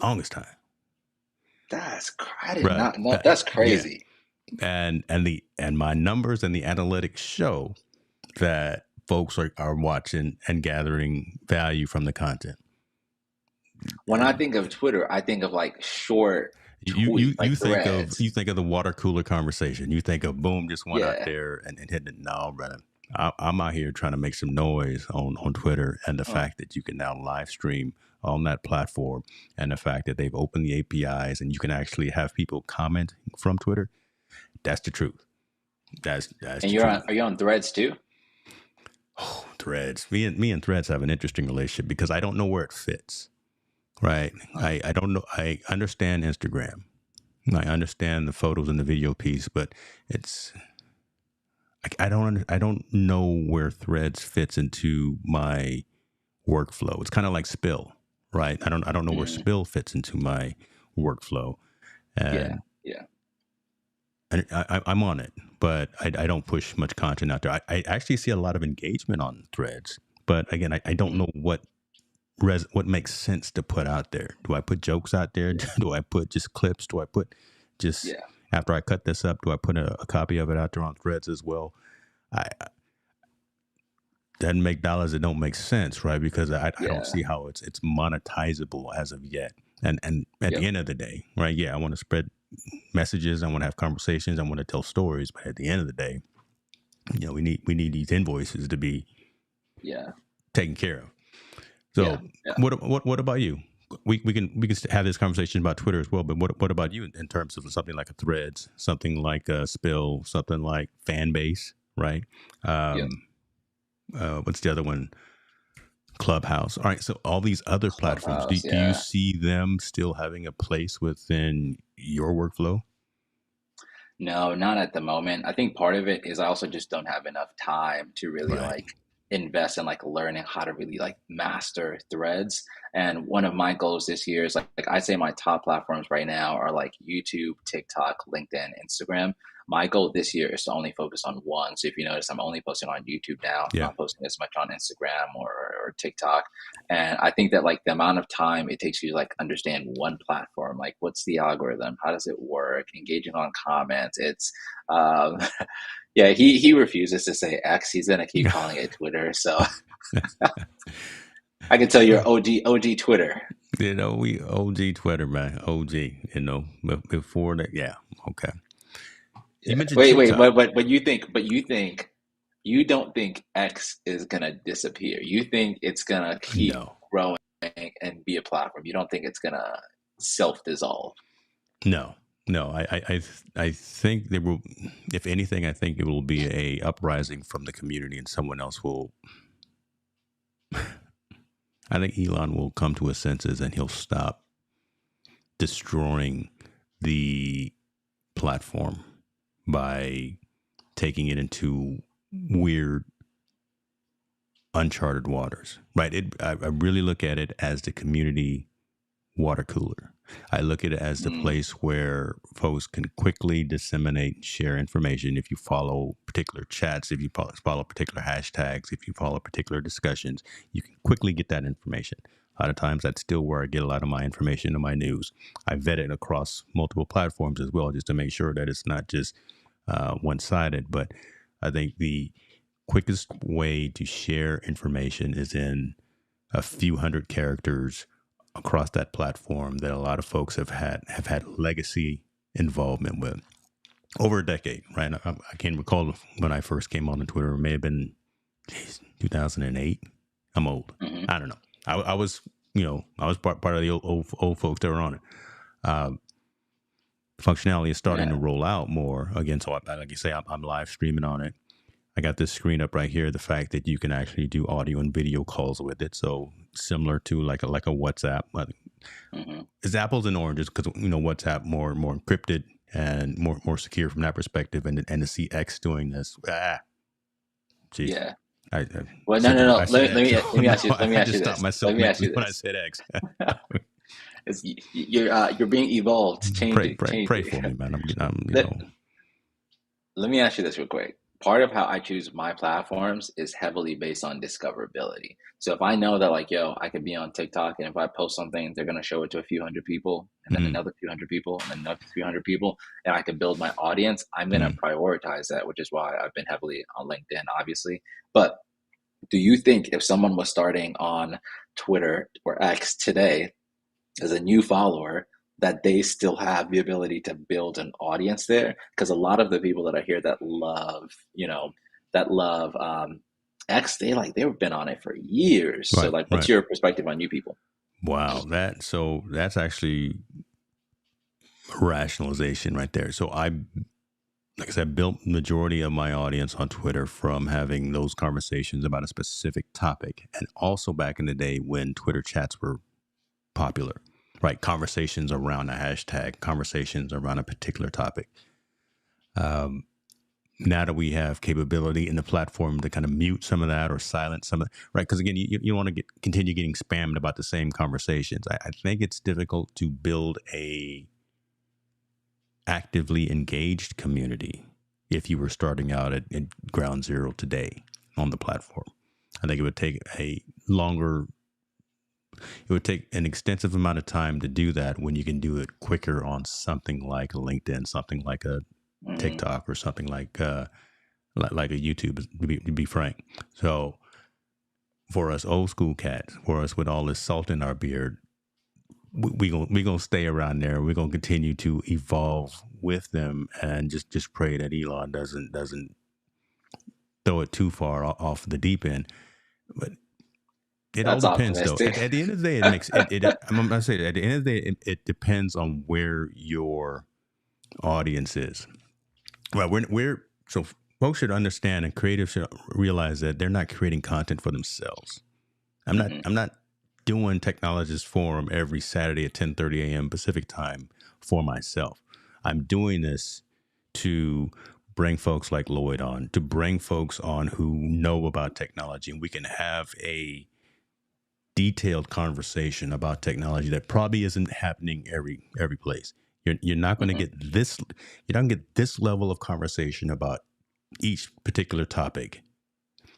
Speaker 1: Longest time.
Speaker 2: That's that's crazy.
Speaker 1: Yeah. And my numbers and the analytics show that folks are watching and gathering value from the content.
Speaker 2: When I think of Twitter, I think of short.
Speaker 1: You think of the water cooler conversation. You think of boom, just went out there and hitting it. No, brother. I'm out here trying to make some noise on Twitter, and the fact that you can now live stream on that platform, and the fact that they've opened the APIs and you can actually have people comment from Twitter. That's the truth. That's
Speaker 2: and are you on Threads too?
Speaker 1: Oh, Threads. Me and Threads have an interesting relationship because I don't know where it fits. Right. I don't know. I understand Instagram. I understand the photos and the video piece, but I don't know where Threads fits into my workflow. It's kind of like Spill, right? I don't know where Spill fits into my workflow. And
Speaker 2: yeah.
Speaker 1: I'm on it, but I don't push much content out there. I actually see a lot of engagement on Threads, but again, I don't know what makes sense to put out there. Do I put jokes out there? Do I put just clips? Do I put just after I cut this up? Do I put a copy of it out there on Threads as well? Doesn't make dollars. It don't make sense, right? Because I don't see how it's monetizable as of yet. And at the end of the day, right? Yeah, I want to spread messages. I want to have conversations. I want to tell stories. But at the end of the day, we need these invoices to be taken care of. So what about you? We can have this conversation about Twitter as well. But what about you in terms of something like a Threads, something like a Spill, something like Fanbase, right? What's the other one? Clubhouse. All right. So all these other platforms, do you see them still having a place within your workflow?
Speaker 2: No, not at the moment. I think part of it is I also just don't have enough time to really invest in learning how to really master Threads. And one of my goals this year is I'd say my top platforms right now are YouTube, TikTok, LinkedIn, Instagram. My goal this year is to only focus on one. So if you notice, I'm only posting on YouTube now. I'm not posting as much on Instagram or TikTok. And I think that the amount of time it takes you to understand one platform, what's the algorithm? How does it work? Engaging on comments. It's he refuses to say X. He's gonna keep calling it Twitter. So I can tell you're OG Twitter.
Speaker 1: We OG Twitter, man. OG. Before that, okay. You mentioned
Speaker 2: wait, but you don't think X is gonna disappear. You think it's gonna keep growing and be a platform. You don't think it's gonna self-dissolve.
Speaker 1: No. I think there will. If anything, I think it will be a uprising from the community, and someone else will. I think Elon will come to his senses and he'll stop destroying the platform by taking it into weird, uncharted waters, right? I really look at it as the community water cooler. I look at it as the place where folks can quickly disseminate and share information. If you follow particular chats, if you follow particular hashtags, if you follow particular discussions, you can quickly get that information. A lot of times that's still where I get a lot of my information and my news. I vet it across multiple platforms as well, just to make sure that it's not just one-sided. But I think the quickest way to share information is in a few hundred characters across that platform that a lot of folks have had legacy involvement with over a decade, right? I can't recall when I first came on Twitter. It may have been 2008. I'm old. I don't know. I was, I was part of the old folks that were on it. Functionality is starting to roll out more again. So like you say, I'm live streaming on it. I got this screen up right here. The fact that you can actually do audio and video calls with it. So similar to like a WhatsApp. It's apples and oranges because WhatsApp more encrypted and more secure from that perspective. And to see X doing this, geez.
Speaker 2: Yeah.
Speaker 1: Well,
Speaker 2: no. Let me ask you. Let me ask you this.
Speaker 1: Myself
Speaker 2: let me ask you this.
Speaker 1: When I said X.
Speaker 2: You're being evolved. Changing.
Speaker 1: Pray for me, man.
Speaker 2: Let me ask you this real quick. Part of how I choose my platforms is heavily based on discoverability. So if I know that I could be on TikTok and if I post something, they're going to show it to a few hundred people and then another few hundred people and then another few hundred people, and I can build my audience, I'm going to prioritize that, which is why I've been heavily on LinkedIn, obviously. But do you think if someone was starting on Twitter or X today as a new follower, that they still have the ability to build an audience there? Because a lot of the people that I hear that love X, they've been on it for years. Right, so what's your perspective on new people?
Speaker 1: Wow, that's actually rationalization right there. So like I said, built majority of my audience on Twitter from having those conversations about a specific topic, and also back in the day when Twitter chats were popular. Right, conversations around a hashtag, conversations around a particular topic. Now that we have capability in the platform to kind of mute some of that or silence some of it, right? Because again, you want to continue getting spammed about the same conversations. I think it's difficult to build a actively engaged community if you were starting out at ground zero today on the platform. I think it would take an extensive amount of time to do that when you can do it quicker on something like LinkedIn, something like a TikTok, or something like a YouTube, to be frank. So for us old school cats, for us with all this salt in our beard, we gonna stay around there. We're gonna continue to evolve with them, and just pray that Elon doesn't throw it too far off the deep end. But it all depends, though. At the end of the day, it makes it. I'm gonna say that at the end of the day, it depends on where your audience is. Well, so folks should understand, and creatives should realize that they're not creating content for themselves. I'm not doing Technologist Forum every Saturday at 10:30 a.m. Pacific time for myself. I'm doing this to bring folks like Lloyd on, to bring folks on who know about technology, and we can have a detailed conversation about technology that probably isn't happening every place. You're not going to get this. You don't get this level of conversation about each particular topic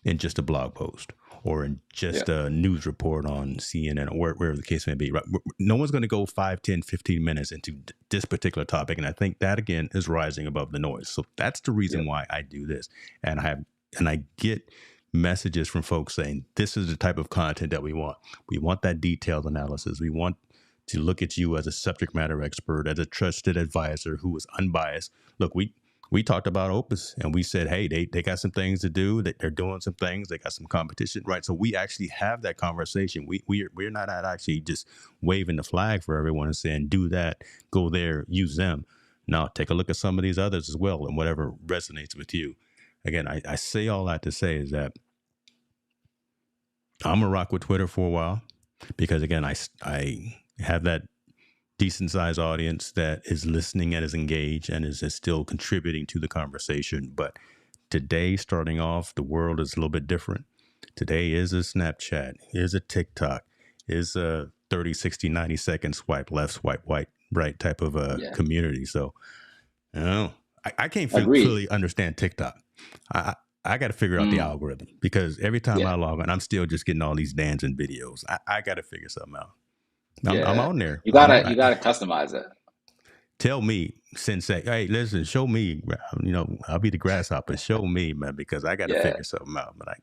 Speaker 1: in just a blog post or in just a news report on CNN or wherever the case may be. Right? No one's going to go 5, 10, 15 minutes into this particular topic, and I think that again is rising above the noise. So that's the reason why I do this, and I get messages from folks saying this is the type of content that we want. We want that detailed analysis. We want to look at you as a subject matter expert, as a trusted advisor who is unbiased. Look, we talked about Opus, and we said, hey, they got some things to do. That they're doing some things. They got some competition, right? So we actually have that conversation. We're not actually just waving the flag for everyone and saying, do that, go there, use them. No, take a look at some of these others as well, and whatever resonates with you. Again, I say all that to say is that I'm going to rock with Twitter for a while. because again, I have that decent sized audience that is listening and is engaged and is still contributing to the conversation. But today, starting off, the world is a little bit different. Today is a Snapchat, is a TikTok, is a 30, 60, 90-second swipe left, swipe right type of a community. So, you know, I can't fully understand TikTok. I got to figure out the algorithm, because every time I log on, I'm still just getting all these dancing videos. I got to figure something out. I'm on there.
Speaker 2: You gotta customize it.
Speaker 1: Tell me, Sensei. Hey, listen, show me. I'll be the grasshopper. Show me, man, because I got to figure something out. But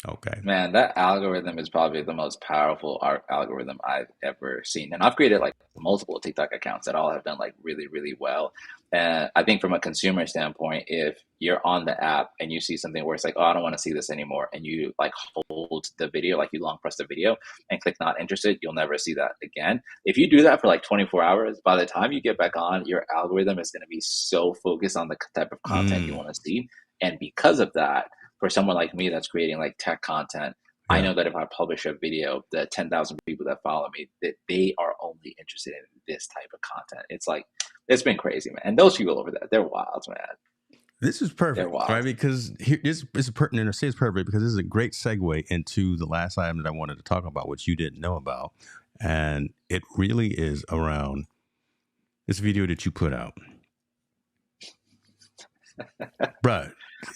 Speaker 1: okay,
Speaker 2: man, that algorithm is probably the most powerful algorithm I've ever seen, and I've created like multiple TikTok accounts that all have done like really, really well. And I think from a consumer standpoint, if you're on the app and you see something where it's like, oh, I don't want to see this anymore, and you like hold the video, like you long press the video and click not interested, you'll never see that again. If you do that for like 24 hours, by the time you get back on, your algorithm is going to be so focused on the type of content you want to see. And because of that, for someone like me that's creating like tech content, I know that if I publish a video, the 10,000 people that follow me, that they are only interested in this type of content. It's like, it's been crazy, man. And those people over there, they're wild, man.
Speaker 1: This is perfect, right? Because this is pertinent. I say it's perfect because this is a great segue into the last item that I wanted to talk about, which you didn't know about. And it really is around this video that you put out. Bruh.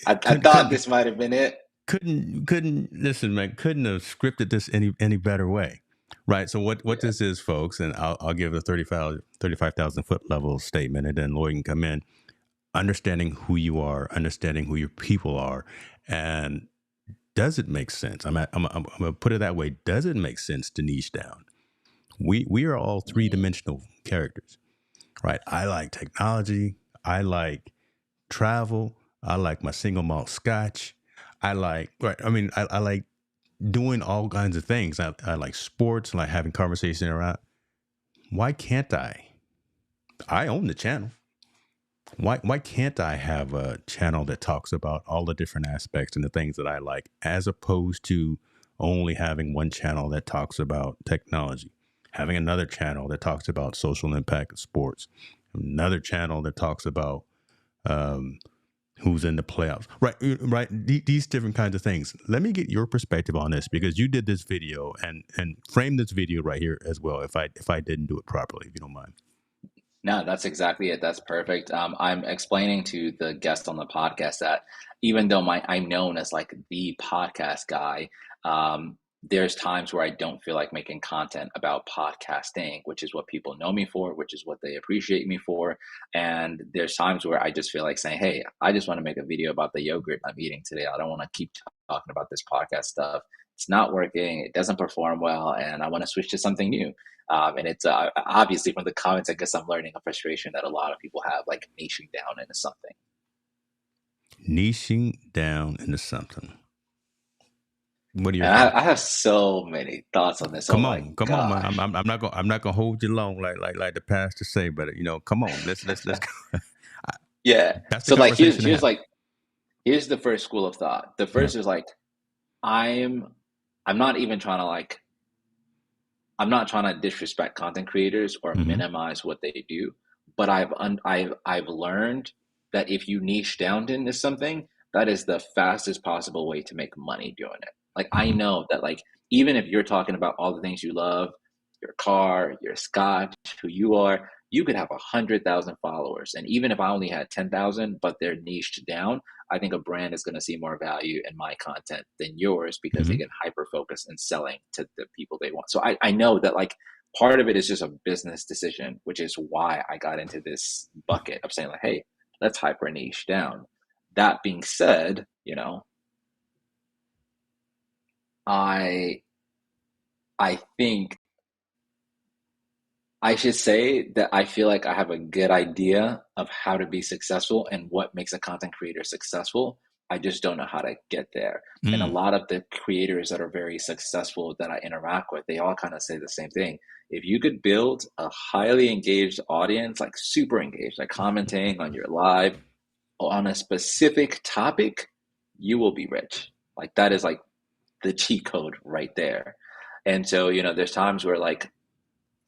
Speaker 2: I thought this might have been it.
Speaker 1: Couldn't listen, man. Couldn't have scripted this any better way, right? So what this is, folks, and I'll give a 35,000 foot level statement, and then Lloyd can come in. Understanding who you are, understanding who your people are, and does it make sense? I'm gonna put it that way. Does it make sense to niche down? We are all 3-dimensional characters, right? I like technology. I like travel. I like my single malt scotch. I like doing all kinds of things. I like sports. I like having conversation around. Why can't I? I own the channel. Why can't I have a channel that talks about all the different aspects and the things that I like, as opposed to only having one channel that talks about technology, having another channel that talks about social impact of sports, another channel that talks about who's in the playoffs, right? These different kinds of things. Let me get your perspective on this, because you did this video and frame this video right here as well. If I didn't do it properly, if you don't mind.
Speaker 2: No, that's exactly it. That's perfect. I'm explaining to the guest on the podcast that even though I'm known as like the podcast guy, there's times where I don't feel like making content about podcasting, which is what people know me for, which is what they appreciate me for. And there's times where I just feel like saying, hey, I just want to make a video about the yogurt I'm eating today. I don't want to keep talking about this podcast stuff. It's not working. It doesn't perform well. And I want to switch to something new. And it's obviously from the comments, I guess I'm learning a frustration that a lot of people have, like niching down into something.
Speaker 1: Niching down into something. What are your
Speaker 2: I have so many thoughts on this.
Speaker 1: Come on, man. I'm not gonna hold you long like the pastor say, but come on, let's go.
Speaker 2: Yeah. So like here's the first school of thought. The first is like I'm not even trying to I'm not trying to disrespect content creators or minimize what they do, but I've learned that if you niche down into something, that is the fastest possible way to make money doing it. Like I know that even if you're talking about all the things you love, your car, your scotch, who you are, you could have 100,000 followers. And even if I only had 10,000, but they're niched down, I think a brand is going to see more value in my content than yours, because they get hyper focused in selling to the people they want. So I know that part of it is just a business decision, which is why I got into this bucket of saying hey, let's hyper niche down. That being said, I think I should say that I feel like I have a good idea of how to be successful and what makes a content creator successful. I just don't know how to get there. And a lot of the creators that are very successful that I interact with, they all kind of say the same thing. If you could build a highly engaged audience, like super engaged, like commenting on your live on a specific topic, you will be rich. Like that is like the cheat code right there. And so, there's times where like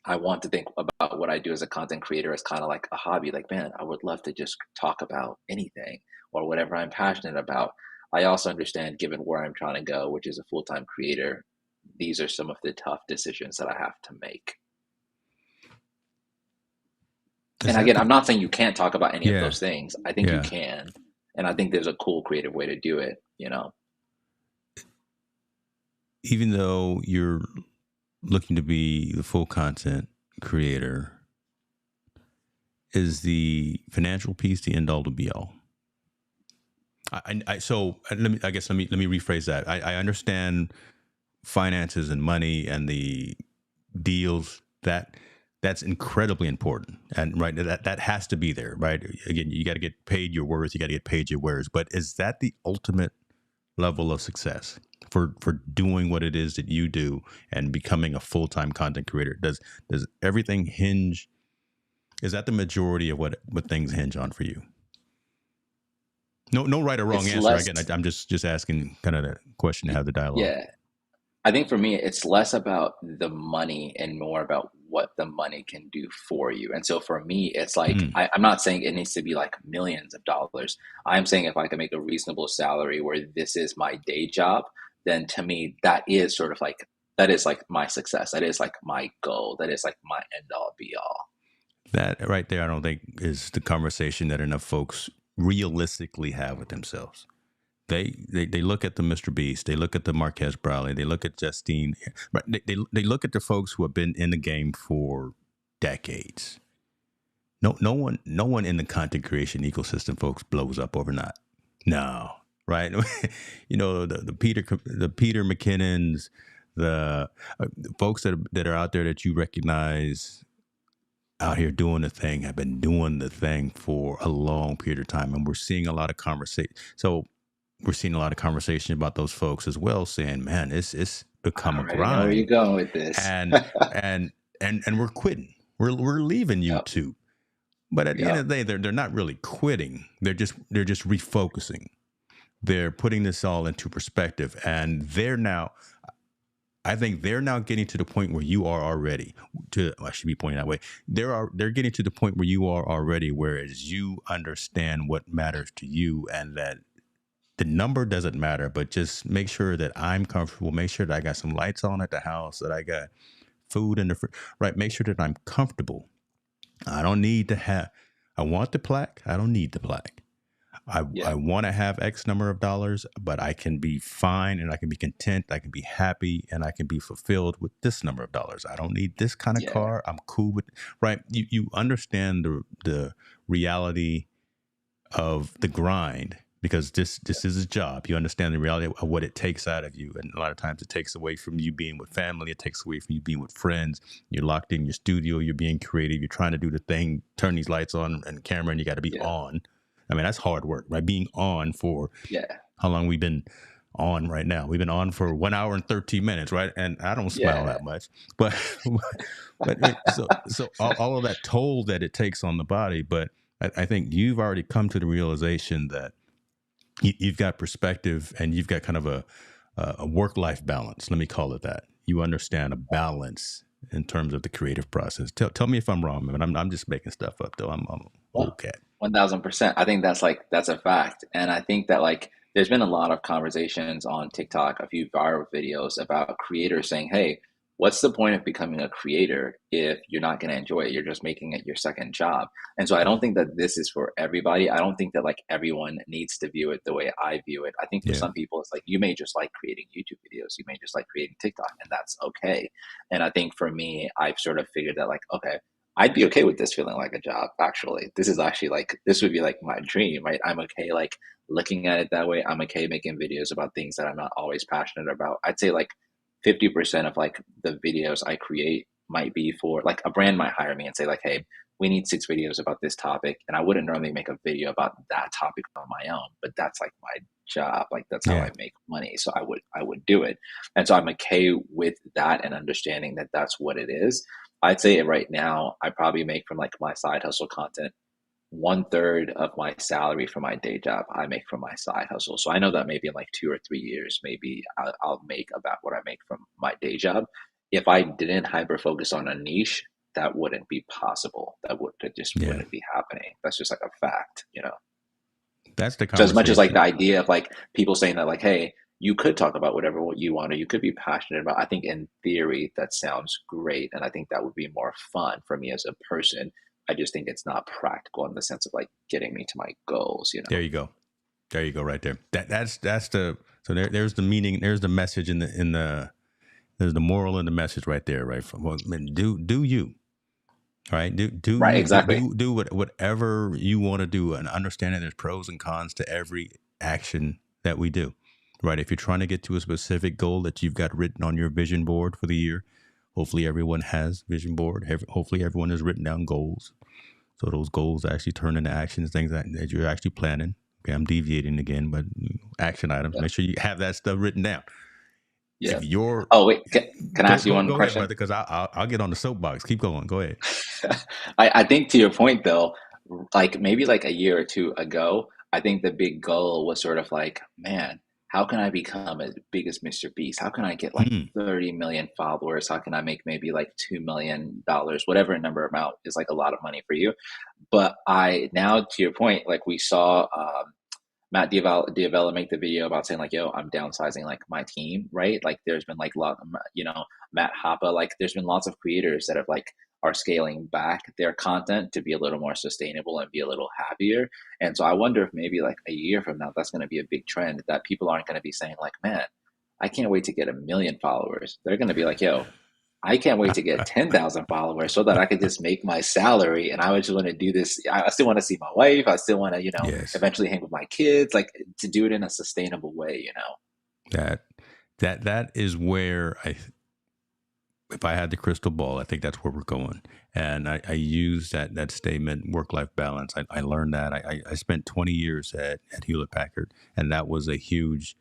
Speaker 2: I want to think about what I do as a content creator as kind of like a hobby. Like, man, I would love to just talk about anything or whatever I'm passionate about. I also understand, given where I'm trying to go, which is a full-time creator, these are some of the tough decisions that I have to make. And again, I'm not saying you can't talk about any of those things. I think you can. And I think there's a cool creative way to do it,
Speaker 1: Even though you're looking to be the full content creator, is the financial piece the end all to be all? So let me rephrase that. I understand finances and money and the deals that's incredibly important, and right, that has to be there, right? Again, you got to get paid your worth, you got to get paid your wares, but is that the ultimate level of success for doing what it is that you do and becoming a full-time content creator? Does everything hinge? Is that the majority of what things hinge on for you? No right or wrong answer. Again, I'm just asking kind of the question to have the dialogue.
Speaker 2: Yeah. I think for me, it's less about the money and more about what the money can do for you. And so for me, it's like, I'm not saying it needs to be like millions of dollars. I'm saying if I can make a reasonable salary where this is my day job, then to me, that is sort of like, that is like my success. That is like my goal. That is like my end all be all.
Speaker 1: That right there, I don't think is the conversation that enough folks realistically have with themselves. They look at the Mr. Beast, they look at the Marquez Brownlee, they look at Justine, they look at the folks who have been in the game for decades. No one in the content creation ecosystem, folks, blows up overnight. No, right? The Peter McKinnons, the folks that are out there that you recognize out here doing the thing have been doing the thing for a long period of time, and we're seeing a lot of conversation. So we're seeing a lot of conversation about those folks as well, saying, "Man, it's become a grind."
Speaker 2: Where are you going with this?
Speaker 1: And we're quitting. We're leaving YouTube. But at the end of the day, they're not really quitting. They're just refocusing. They're putting this all into perspective, and I think they're now getting to the point where you are already. I should be pointing that way. They're getting to the point where you are already, whereas you understand what matters to you, and that the number doesn't matter, but just make sure that I'm comfortable. Make sure that I got some lights on at the house, that I got food in the fridge. Right. Make sure that I'm comfortable. I don't need to have. I want the plaque. I don't need the plaque. I want to have X number of dollars, but I can be fine and I can be content. I can be happy and I can be fulfilled with this number of dollars. I don't need this kind of car. I'm cool with, right? You understand the reality of the grind, because this is a job. You understand the reality of what it takes out of you. And a lot of times it takes away from you being with family. It takes away from you being with friends. You're locked in your studio. You're being creative. You're trying to do the thing, turn these lights on and camera, and you got to be on. I mean, that's hard work, right? Being on for how long we've been on right now. We've been on for 1 hour and 13 minutes, right? And I don't smile that much, but so all of that toll that it takes on the body. But I think you've already come to the realization that you've got perspective and you've got kind of a work-life balance. Let me call it that. You understand a balance in terms of the creative process. Tell me if I'm wrong, man. I'm just making stuff up, though. I'm okay.
Speaker 2: 1000%. I think that's a fact. And I think that there's been a lot of conversations on TikTok, a few viral videos about creators saying, hey, what's the point of becoming a creator if you're not going to enjoy it? You're just making it your second job. And so I don't think that this is for everybody. I don't think that everyone needs to view it the way I view it. I think for some people, it's you may just like creating YouTube videos. You may just like creating TikTok, and that's okay. And I think for me, I've sort of figured that okay, I'd be okay with this feeling like a job. Actually, this is actually this would be my dream, right? I'm okay looking at it that way. I'm okay making videos about things that I'm not always passionate about. I'd say 50% of the videos I create might be for a brand might hire me and say hey, we need 6 videos about this topic, and I wouldn't normally make a video about that topic on my own, but that's my job. That's how I make money, so I would do it. And so I'm okay with that and understanding that that's what it is. I'd say right now I probably make from my side hustle content 1/3 of my salary from my day job I make from my side hustle. So I know that maybe in like 2 or 3 years, maybe I'll make about what I make from my day job. If I didn't hyper focus on a niche, that wouldn't be possible. That just wouldn't be happening. That's just like a fact, you know.
Speaker 1: That's the
Speaker 2: So as much as like
Speaker 1: conversation.
Speaker 2: the idea of like people saying that like, hey, you could talk about whatever what you want or you could be passionate about. I think in theory that sounds great, and I think that would be more fun for me as a person. I just think it's not practical in the sense of like getting me to my goals, you know.
Speaker 1: There you go. There you go, right there. That's the so there's the meaning. There's the message in the there's the moral in the message right there, right? From do you. Right. Do
Speaker 2: Right,
Speaker 1: you
Speaker 2: exactly.
Speaker 1: do whatever you want to do, and understanding there's pros and cons to every action that we do. Right. If you're trying to get to a specific goal that you've got written on your vision board for the year, hopefully everyone has vision board. Hopefully everyone has written down goals. So those goals actually turn into actions, things that you're actually planning. Okay, I'm deviating again, but action items.
Speaker 2: Yeah.
Speaker 1: Make sure you have that stuff written down.
Speaker 2: Yeah.
Speaker 1: If you're
Speaker 2: Oh wait, can I ask you one
Speaker 1: go ahead,
Speaker 2: question?
Speaker 1: brother, because I'll get on the soapbox. Keep going. Go ahead.
Speaker 2: I think to your point though, like maybe like a year or two ago, I think the big goal was sort of like, man, how can I become as big as Mr. Beast? How can I get like 30 million followers? How can I make maybe like $2 million? Whatever number amount is like a lot of money for you. But I now to your point, like we saw Matt Diavella make the video about saying like, yo, I'm downsizing like my team, right? Like there's been like a lot, you know, Matt Hoppe, like there's been lots of creators that have like are scaling back their content to be a little more sustainable and be a little happier. And so I wonder if maybe like a year from now, that's going to be a big trend that people aren't going to be saying like, man, I can't wait to get 1 million followers. They're going to be like, yo, I can't wait to get 10,000 followers so that I could just make my salary. And I would just want to do this. I still want to see my wife. I still want to, you know,
Speaker 1: Yes.
Speaker 2: eventually hang with my kids, like to do it in a sustainable way, you know?
Speaker 1: That is where if I had the crystal ball, I think that's where we're going. And I use that statement, work-life balance. I learned that. I spent 20 years at Hewlett-Packard, and that was a huge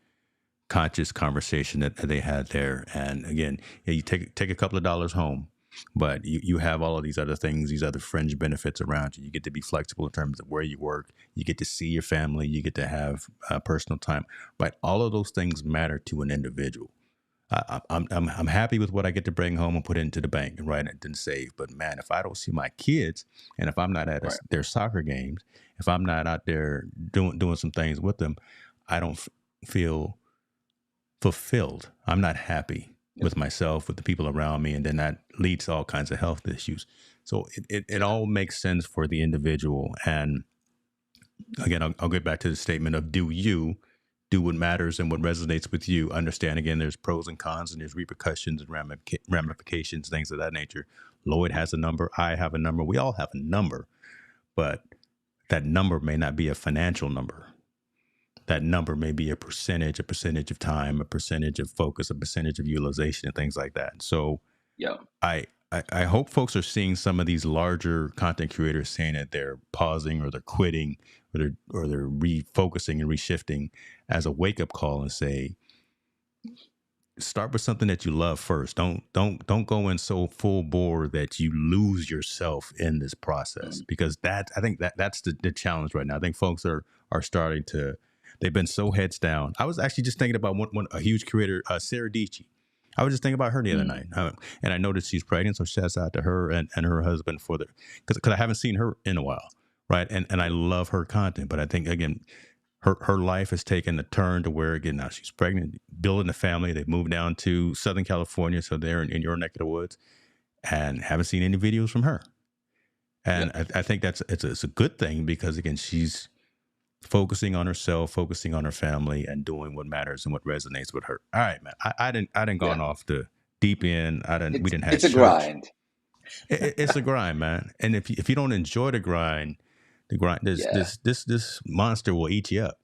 Speaker 1: conscious conversation that they had there. And again, you take a couple of dollars home, but you have all of these other things, these other fringe benefits around you. You get to be flexible in terms of where you work. You get to see your family. You get to have personal time. Right? All of those things matter to an individual. I'm happy with what I get to bring home and put into the bank and right and save. But man, if I don't see my kids, and if I'm not at their soccer games, if I'm not out there doing some things with them, I don't feel fulfilled. I'm not happy with myself, with the people around me, and then that leads to all kinds of health issues. So it all makes sense for the individual. And again, I'll get back to the statement of do you do what matters and what resonates with you. Understand, again, there's pros and cons and there's repercussions and ramifications, things of that nature. Lloyd has a number. I have a number. We all have a number, but that number may not be a financial number. That number may be a percentage of time, a percentage of focus, a percentage of utilization, and things like that. So I hope folks are seeing some of these larger content creators saying that they're pausing or they're quitting or they're refocusing and reshifting as a wake up call and say, start with something that you love first. Don't go in so full bore that you lose yourself in this process, because I think that's the challenge right now. I think folks are starting to. They've been so heads down. I was actually just thinking about a huge creator, Sarah Dietschy. I was just thinking about her the other night, and I noticed she's pregnant. So shouts out to her and her husband for because I haven't seen her in a while, right? And I love her content, but I think again, her life has taken a turn to where again now she's pregnant, building a family. They've moved down to Southern California, so they're in your neck of the woods, and haven't seen any videos from her. And I think it's a good thing, because again, she's focusing on herself, focusing on her family, and doing what matters and what resonates with her. All right, man. I didn't gone off the deep end. We didn't have
Speaker 2: it's a
Speaker 1: church.
Speaker 2: grind.
Speaker 1: It's a grind, man. And if you don't enjoy the grind, this monster will eat you up.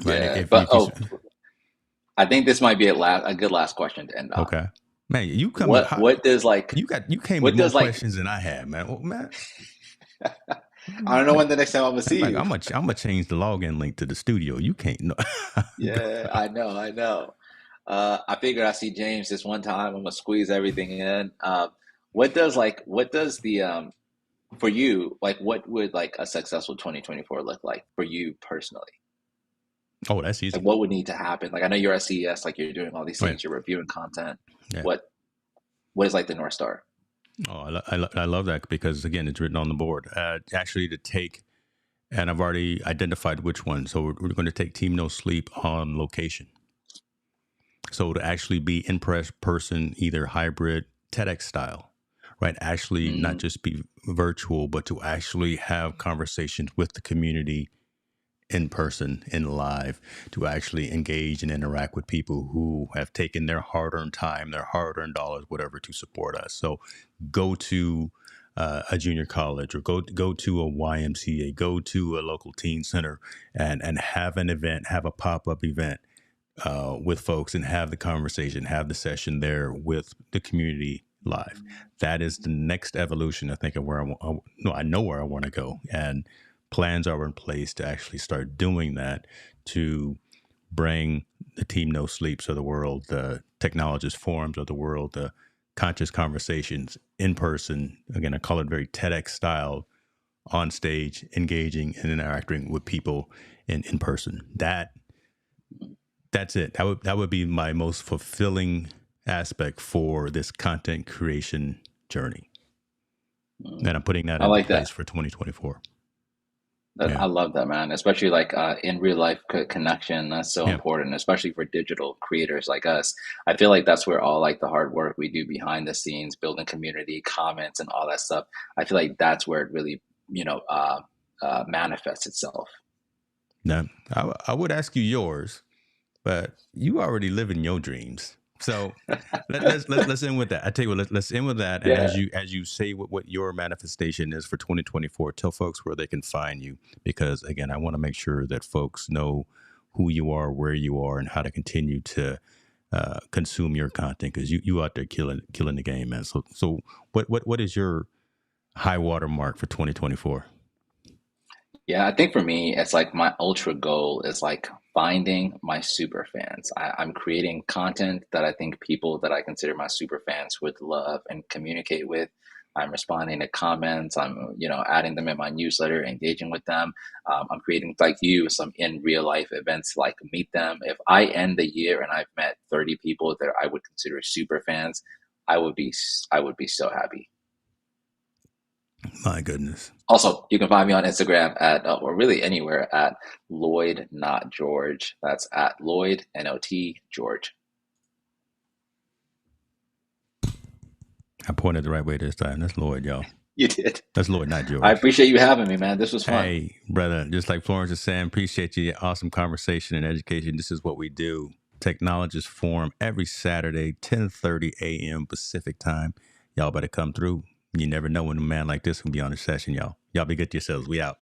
Speaker 1: Right?
Speaker 2: Yeah, I think this might be a good last question to end on.
Speaker 1: Okay, man. You come.
Speaker 2: What does like
Speaker 1: you came with more questions than I had, man. Well, man.
Speaker 2: I don't know when the next time I'm gonna see you.
Speaker 1: I'm gonna change the login link to the studio. You can't know.
Speaker 2: Yeah, I know. I figured I see James this one time. I'm gonna squeeze everything in. What does the for you, like, what would like a successful 2024 look like for you personally?
Speaker 1: Oh, that's easy.
Speaker 2: Like, what would need to happen? Like, I know you're at CES, like you're doing all these things,
Speaker 1: Right.
Speaker 2: you're reviewing content.
Speaker 1: Yeah.
Speaker 2: What is like the North Star?
Speaker 1: Oh, I love that because again, it's written on the board. Actually, to take, and I've already identified which one. So we're going to take Team No Sleep on location. So to actually be in person, either hybrid, TEDx style, right? Actually, not just be virtual, but to actually have conversations with the community in person, in live, to actually engage and interact with people who have taken their hard-earned time, their hard-earned dollars, whatever, to support us. So go to a junior college or go to a YMCA, go to a local teen center and have an event, have a pop-up event with folks and have the conversation, have the session there with the community live. That is the next evolution, I think, of where I know where I want to go. And plans are in place to actually start doing that, to bring the Team No Sleeps of the world, the technologist forums of the world, the conscious conversations in person. Again, I call it very TEDx style, on stage, engaging and interacting with people in person. That's it. That would be my most fulfilling aspect for this content creation journey. And I'm putting that into place for 2024.
Speaker 2: I love that, man. Especially like in real life connection. That's so important, especially for digital creators like us. I feel like that's where all like the hard work we do behind the scenes, building community, comments, and all that stuff. I feel like that's where it really, manifests itself.
Speaker 1: Now, I would ask you yours, but you already live in your dreams. So let's end with that. I tell you what, let's end with that. And as you say what your manifestation is for 2024, tell folks where they can find you, because again, I want to make sure that folks know who you are, where you are, and how to continue to consume your content, because you out there killing the game, man. So what is your high water mark for 2024?
Speaker 2: Yeah, I think for me, it's like my ultra goal is like finding my super fans. I'm creating content that I think people that I consider my super fans would love and communicate with. I'm responding to comments. I'm, adding them in my newsletter, engaging with them. I'm creating, like you, some in real life events, like meet them. If I end the year and I've met 30 people that I would consider super fans, I would be so happy.
Speaker 1: My goodness.
Speaker 2: Also, you can find me on Instagram at, or really anywhere, at Lloyd Not George. That's at Lloyd Not George.
Speaker 1: I pointed the right way this time. That's Lloyd, y'all.
Speaker 2: You did.
Speaker 1: That's Lloyd, not George.
Speaker 2: I appreciate you having me, man. This was fun.
Speaker 1: Hey, brother, just like Florence is saying, appreciate you. Awesome conversation and education. This is what we do. Technologist Forum every Saturday, 10:30 a.m. Pacific time. Y'all better come through. You never know when a man like this can be on a session, y'all. Y'all be good to yourselves. We out.